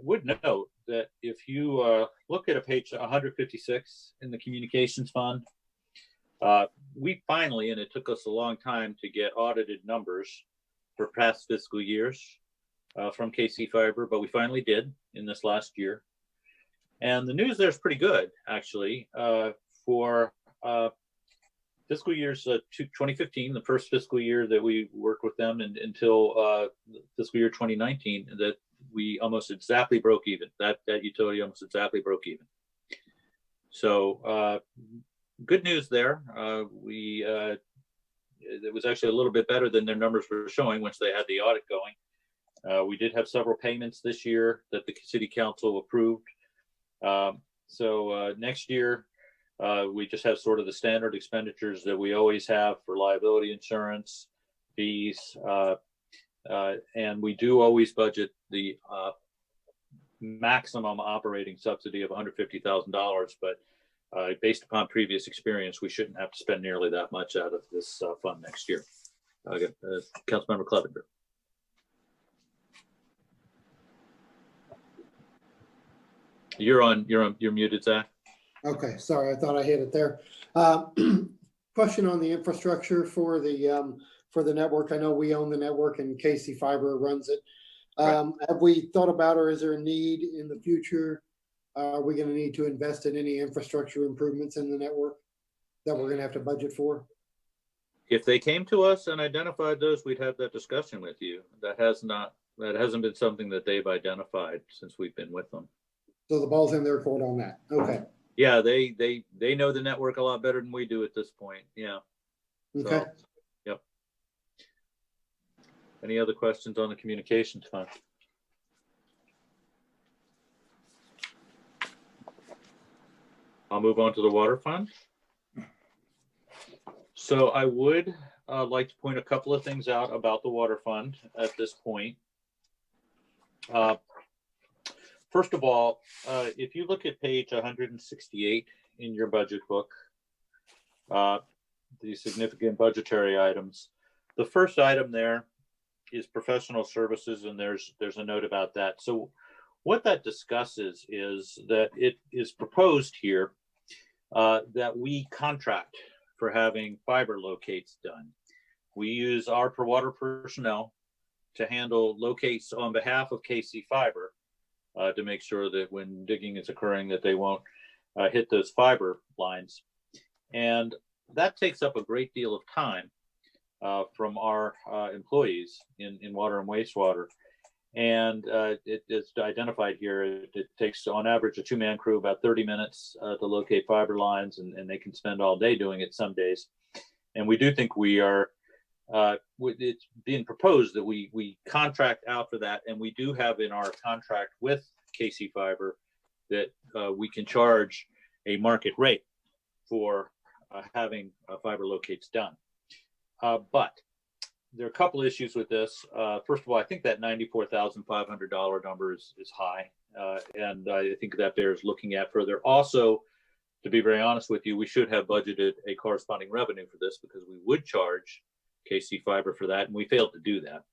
would note that if you look at page 156 in the communications fund, we finally, and it took us a long time to get audited numbers for past fiscal years from KC Fiber, but we finally did in this last year. And the news there is pretty good, actually, for fiscal years 2015, the first fiscal year that we worked with them, and until fiscal year 2019, that we almost exactly broke even. That utility almost exactly broke even. So good news there. It was actually a little bit better than their numbers were showing once they had the audit going. We did have several payments this year that the city council approved. So next year, we just have sort of the standard expenditures that we always have for liability insurance, fees, and we do always budget the maximum operating subsidy of $150,000, but based upon previous experience, we shouldn't have to spend nearly that much out of this fund next year. Councilmember Clevenger. You're muted, Zach. Okay, sorry, I thought I hit it there. Question on the infrastructure for the network. I know we own the network and KC Fiber runs it. Right. Have we thought about, or is there a need in the future? Are we going to need to invest in any infrastructure improvements in the network that we're going to have to budget for? If they came to us and identified those, we'd have that discussion with you. That hasn't been something that they've identified since we've been with them. So the ball's in their court on that. Okay. Yeah, they know the network a lot better than we do at this point. Yeah. Okay. So, yep. Any other questions on the communications fund? I'll move on to the water fund. So I would like to point a couple of things out about the water fund at this point. First of all, if you look at page 168 in your budget book, the significant budgetary items, the first item there is professional services, and there's a note about that. So what that discusses is that it is proposed here that we contract for having fiber locates done. We use our water personnel to handle locates on behalf of KC Fiber to make sure that when digging is occurring that they won't hit those fiber lines. And that takes up a great deal of time from our employees in water and wastewater. And it is identified here. It takes on average a 2-man crew about 30 minutes to locate fiber lines, and they can spend all day doing it some days. And we do think we are, it's being proposed that we contract out for that. And we do have in our contract with KC Fiber that we can charge a market rate for having fiber locates done. But there are a couple issues with this. First of all, I think that $94,500 number is high. And I think that bears looking at further. Also, to be very honest with you, we should have budgeted a corresponding revenue for this because we would charge KC Fiber for that, and we failed to do that.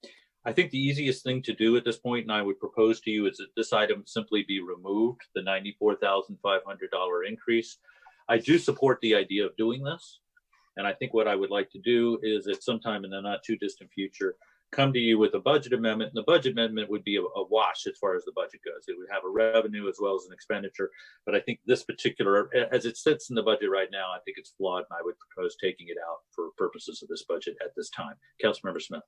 I think the easiest thing to do at this point, and I would propose to you, is that this item simply be removed, the $94,500 increase. I do support the idea of doing this. And I think what I would like to do is at some time in the not too distant future, come to you with a budget amendment. And the budget amendment would be a wash as far as the budget goes. It would have a revenue as well as an expenditure. But I think this particular, as it sits in the budget right now, I think it's flawed. And I would propose taking it out for purposes of this budget at this time. Councilmember Smith.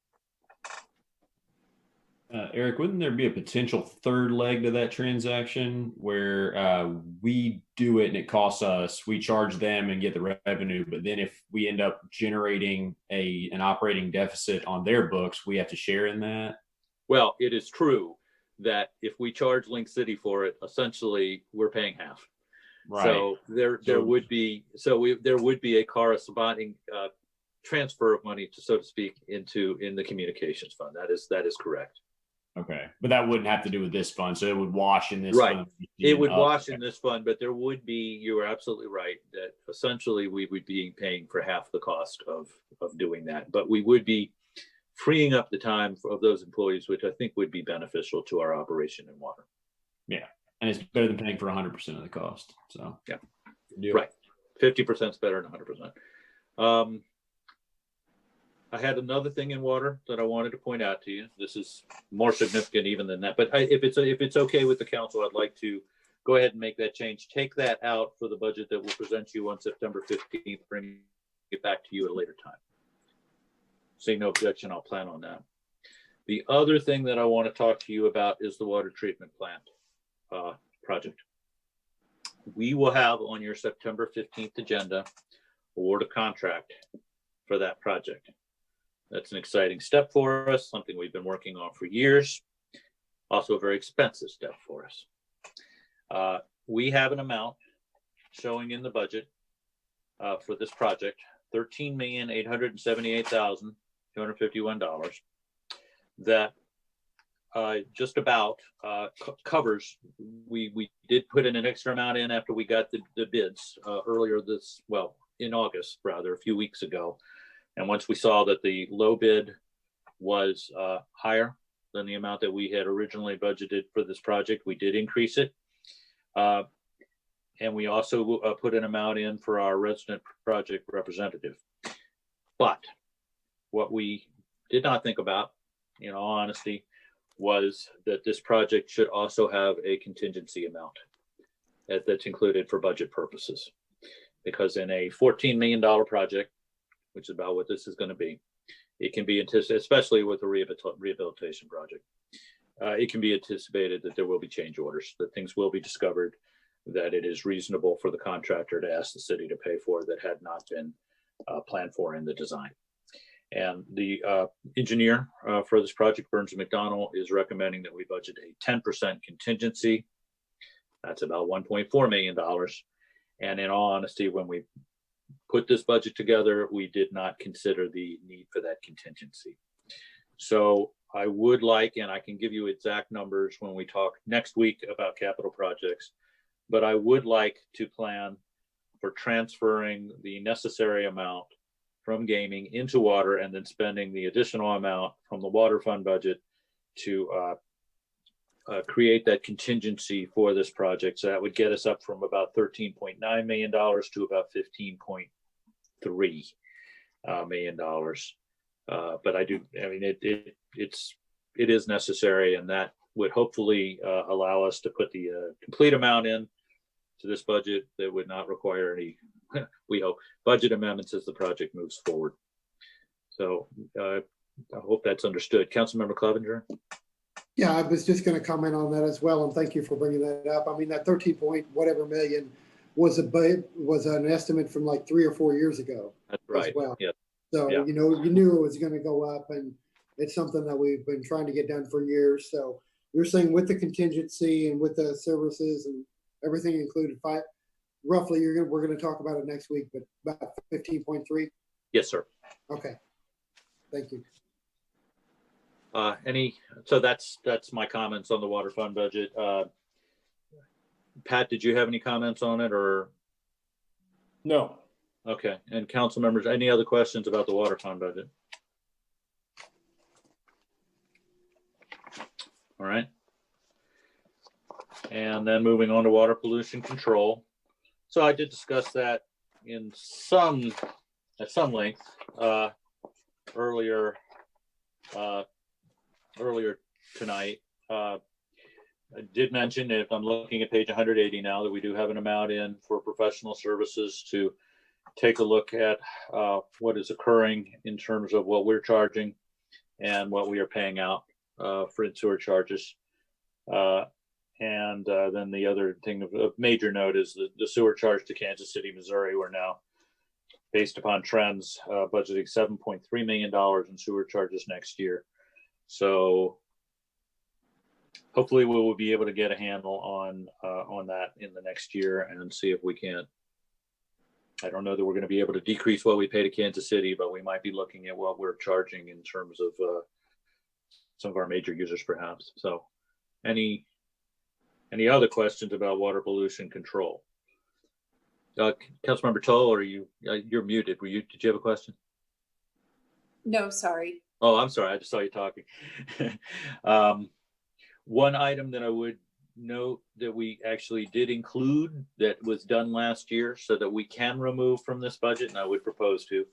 Eric, wouldn't there be a potential third leg to that transaction where we do it and it costs us, we charge them and get the revenue, but then if we end up generating an operating deficit on their books, we have to share in that? Well, it is true that if we charge Link City for it, essentially we're paying half. Right. So there would be a corresponding transfer of money, so to speak, in the communications fund. That is correct. Okay, but that wouldn't have to do with this fund, so it would wash in this right. fund. It would wash in this fund, but there would be, you are absolutely right, that essentially we would be paying for half the cost of doing that. But we would be freeing up the time of those employees, which I think would be beneficial to our operation in water. Yeah, and it's better than paying for 100% of the cost. So yeah, right. 50% is better than 100%. I had another thing in water that I wanted to point out to you. This is more significant even than that, but if it's okay with the council, I'd like to go ahead and make that change. Take that out for the budget that we'll present to you on September 15th, bring it back to you at a later time. Seeing no objection, I'll plan on that. The other thing that I want to talk to you about is the water treatment plant project. We will have on your September 15th agenda award a contract for that project. That's an exciting step for us, something we've been working on for years. Also a very expensive step for us. We have an amount showing in the budget for this project, $13,878,251, that just about covers. We did put in an extra amount in after we got the bids earlier in August, rather, a few weeks ago. And once we saw that the low bid was higher than the amount that we had originally budgeted for this project, we did increase it. And we also put an amount in for our resident project representative. But what we did not think about, in all honesty, was that this project should also have a contingency amount that's included for budget purposes. Because in a $14 million project, which is about what this is going to be, it can be anticipated, especially with a rehabilitation project, it can be anticipated that there will be change orders, that things will be discovered, that it is reasonable for the contractor to ask the city to pay for that had not been planned for in the design. And the engineer for this project, Burns & McDonnell, is recommending that we budget a 10% contingency. That's about $1.4 million. And in all honesty, when we put this budget together, we did not consider the need for that contingency. So I would like, and I can give you exact numbers when we talk next week about capital projects, but I would like to plan for transferring the necessary amount from gaming into water and then spending the additional amount from the water fund budget to create that contingency for this project. So that would get us up from about $13.9 million to about $15.3 million. But it is necessary, and that would hopefully allow us to put the complete amount in to this budget that would not require any, we hope, budget amendments as the project moves forward. So I hope that's understood. Councilmember Clevenger. Yeah, I was just going to comment on that as well, and thank you for bringing that up. I mean, that 13 point whatever million was an estimate from like 3 or 4 years ago. That's right. As well. Yeah. So, yeah. you know, you knew it was going to go up, and it's something that we've been trying to get done for years. So you're saying with the contingency and with the services and everything included, roughly, we're going to talk about it next week, but about 15.3? Yes, sir. Okay. Thank you. So that's my comments on the water fund budget. Pat, did you have any comments on it, or? No. Okay. And council members, any other questions about the water fund budget? All right. And then moving on to water pollution control. So I did discuss that at some length earlier tonight. I did mention, if I'm looking at page 180 now, that we do have an amount in for professional services to take a look at what is occurring in terms of what we're charging and what we are paying out for sewer charges. And then the other thing of major note is the sewer charge to Kansas City, Missouri. We're now, based upon trends, budgeting $7.3 million in sewer charges next year. So hopefully we will be able to get a handle on that in the next year and see if we can. I don't know that we're going to be able to decrease what we pay to Kansas City, but we might be looking at what we're charging in terms of some of our major users, perhaps. So, any other questions about water pollution control? Councilmember Toll, you're muted? Did you have a question? No, sorry. Oh, I'm sorry. I just saw you talking. One item that I would note that we actually did include that was done last year so that we can remove from this budget, and I would propose to,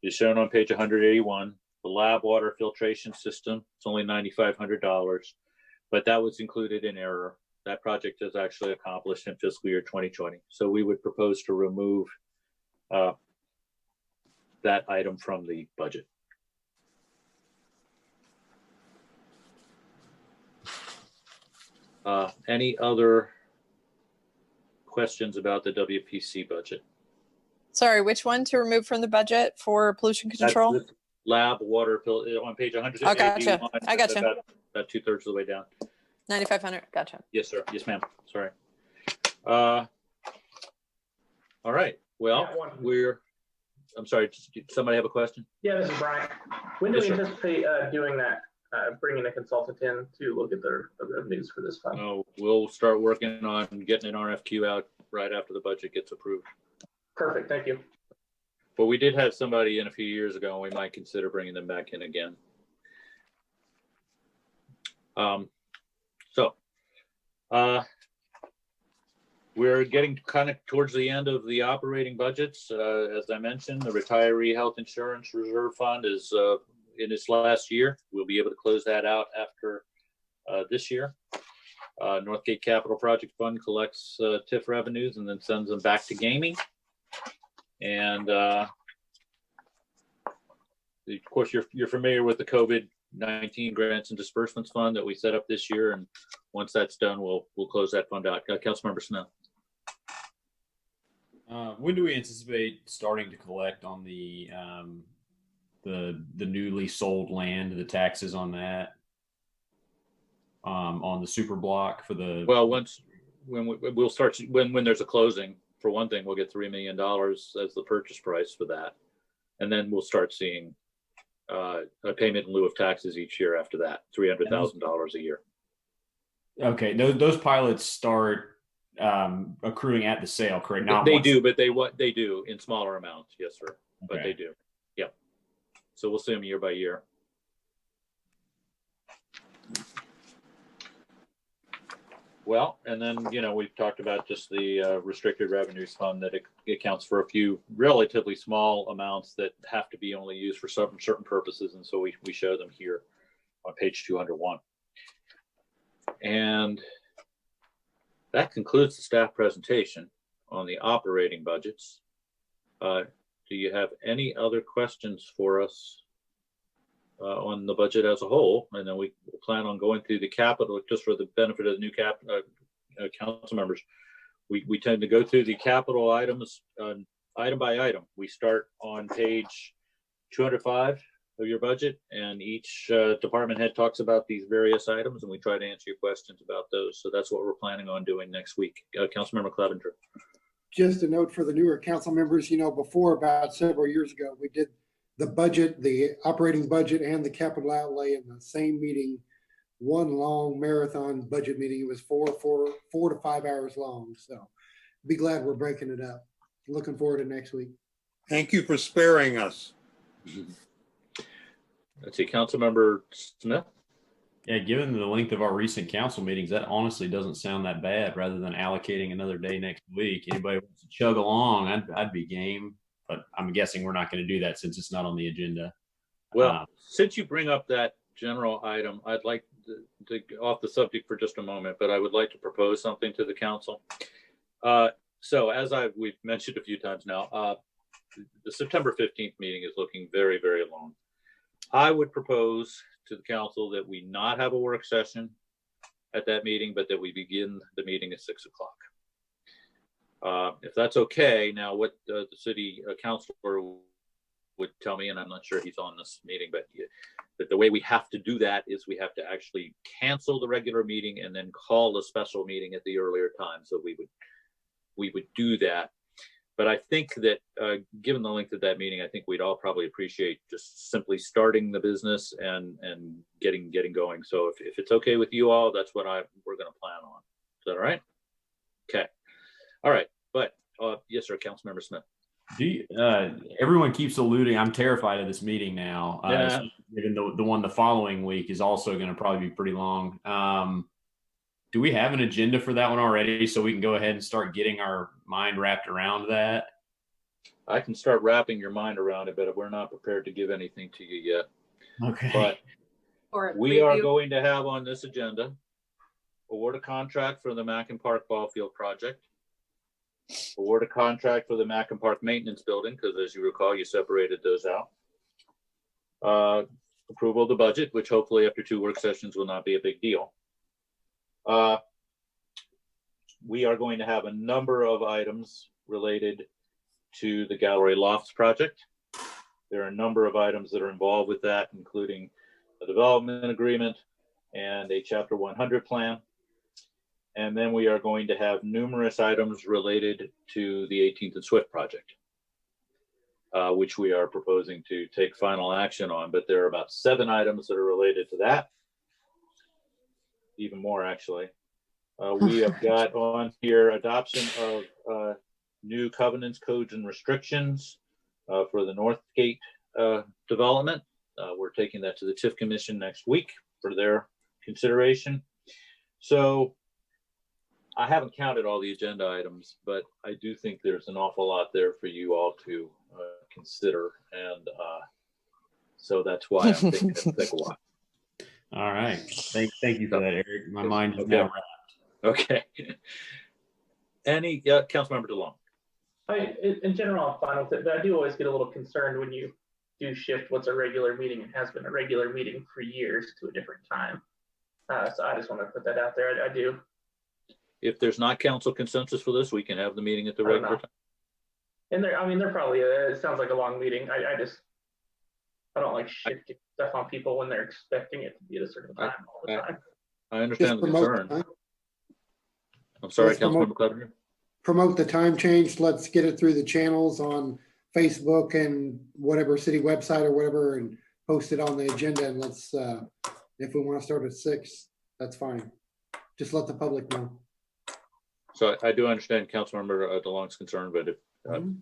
is shown on page 181, the lab water filtration system. It's only $9,500, but that was included in error. That project is actually accomplished in fiscal year 2020. So we would propose to remove that item from the budget. Any other questions about the WPC budget? Sorry, which one to remove from the budget for pollution control? That's lab water on page 100. Oh, gotcha. I gotcha. About 2/3 of the way down. 9,500. Gotcha. Yes, sir. Yes, ma'am. Sorry. All right. Well, I'm sorry. Did somebody have a question? Yeah, this is Brian. When do Yes, we sir. anticipate doing that? Bringing a consultant in to look at the revenues for this fund? Oh, we'll start working on getting an RFQ out right after the budget gets approved. Perfect. Thank you. But we did have somebody in a few years ago, and we might consider bringing them back in again. We're getting kind of towards the end of the operating budgets. As I mentioned, the retiree health insurance reserve fund is in its last year. We'll be able to close that out after this year. Northgate Capital Project Fund collects TIF revenues and then sends them back to gaming. And of course, you're familiar with the COVID-19 grants and disbursements fund that we set up this year. And once that's done, we'll close that fund out. Councilmember Smith. When do we anticipate starting to collect on the newly sold land, the taxes on that, on the super block for the? Well, we'll start when there's a closing. For one thing, we'll get $3 million as the purchase price for that, and then we'll start seeing a payment in lieu of taxes each year after that, $300,000 a year. Okay, those pilots start accruing at the sale, correct? Not they do, but they do in smaller amounts. Yes, sir. But Okay. they do. Yep. So we'll see them year by year. Well, and then, we've talked about just the restricted revenues fund that it accounts for a few relatively small amounts that have to be only used for certain purposes. And so we show them here on page 201. And that concludes the staff presentation on the operating budgets. Do you have any other questions for us on the budget as a whole, and then we plan on going through the capital just for the benefit of the new council members. We tend to go through the capital items item by item. We start on page 205 of your budget, and each department head talks about these various items, and we try to answer your questions about those. So that's what we're planning on doing next week. Councilmember Clevenger. Just a note for the newer council members, before about several years ago, we did the budget, the operating budget and the capital outlay in the same meeting, one long marathon budget meeting. It was 4 to 5 hours long. So be glad we're breaking it up. Looking forward to next week. Thank you for sparing us. Let's see, Councilmember Smith. Yeah, given the length of our recent council meetings, that honestly doesn't sound that bad. Rather than allocating another day next week, anybody wants to chug along, I'd be game. But I'm guessing we're not going to do that since it's not on the agenda. Well, since you bring up that general item, I'd like to off the subject for just a moment, but I would like to propose something to the council. So as we've mentioned a few times now, the September 15th meeting is looking very, very long. I would propose to the council that we not have a work session at that meeting, but that we begin the meeting at 6 o'clock. If that's okay. Now, what the city councilor would tell me, and I'm not sure he's on this meeting, but the way we have to do that is we have to actually cancel the regular meeting and then call a special meeting at the earlier time. So we would do that. But I think that given the length of that meeting, I think we'd all probably appreciate just simply starting the business and getting going. So if it's okay with you all, that's what we're going to plan on. Is that all right? Okay. All right. But yes, sir, Councilmember Smith. Everyone keeps alluding. I'm terrified of this meeting now. Yeah. Given the one the following week is also going to probably be pretty long. Do we have an agenda for that one already, so we can go ahead and start getting our mind wrapped around that? I can start wrapping your mind around it, but we're not prepared to give anything to you yet. Okay. But we are going to have on this agenda award a contract for the Mackin Park Ball Field project, award a contract for the Mackin Park Maintenance Building, because as you recall, you separated those out. Approval of the budget, which hopefully after 2 work sessions will not be a big deal. We are going to have a number of items related to the Gallery Lofts project. There are a number of items that are involved with that, including a development agreement and a Chapter 100 plan. And then we are going to have numerous items related to the 18th and Swift project, which we are proposing to take final action on. But there are about 7 items that are related to that. Even more, actually. We have got on here adoption of new covenants, codes, and restrictions for the Northgate development. We're taking that to the TIF Commission next week for their consideration. So I haven't counted all the agenda items, but I do think there's an awful lot there for you all to consider. And so that's why I'm thinking it'll take a while. All right. Thank you for that, Eric. My mind is now wrapped. Okay. Any Councilmember DeLong? In general, I'm fine with it, but I do always get a little concerned when you do shift what's a regular meeting and has been a regular meeting for years to a different time. So I just want to put that out there. I do. If there's not council consensus for this, we can have the meeting at the regular time. And they're probably, it sounds like a long meeting. I don't like shifting stuff on people when they're expecting it to be at a certain time all the time. I understand the concern. I'm sorry, Councilmember Clevenger. Promote the time change. Let's get it through the channels on Facebook and whatever city website or whatever, and post it on the agenda. And let's, if we want to start at 6, that's fine. Just let the public know. So I do understand Councilmember DeLong's concern, but if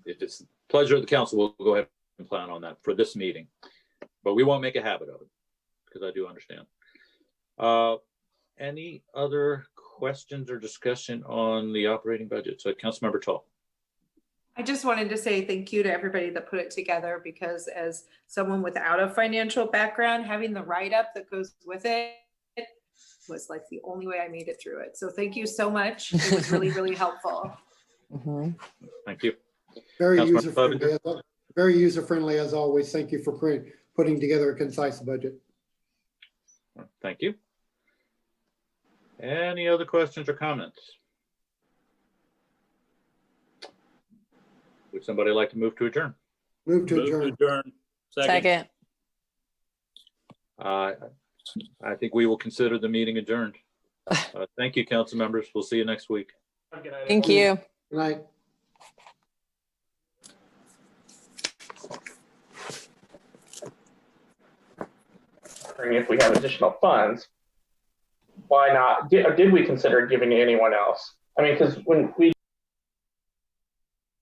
it's the pleasure of the council, we'll go ahead and plan on that for this meeting. But we won't make a habit of it because I do understand. Any other questions or discussion on the operating budget? So Councilmember Tall. I just wanted to say thank you to everybody that put it together, because as someone without a financial background, having the write-up that goes with it was like the only way I made it through it. So thank you so much. It was really, really helpful. Thank you. Very user-friendly as always. Thank you for putting together a concise budget. Thank you. Any other questions or comments? Would somebody like to move to adjourn? Move to Move adjourn. adjourn. Second. I think we will consider the meeting adjourned. Thank you, council members. We'll see you next week. Thank you. Good night. If we have additional funds, why not? Did we consider giving to anyone else? I mean, because when we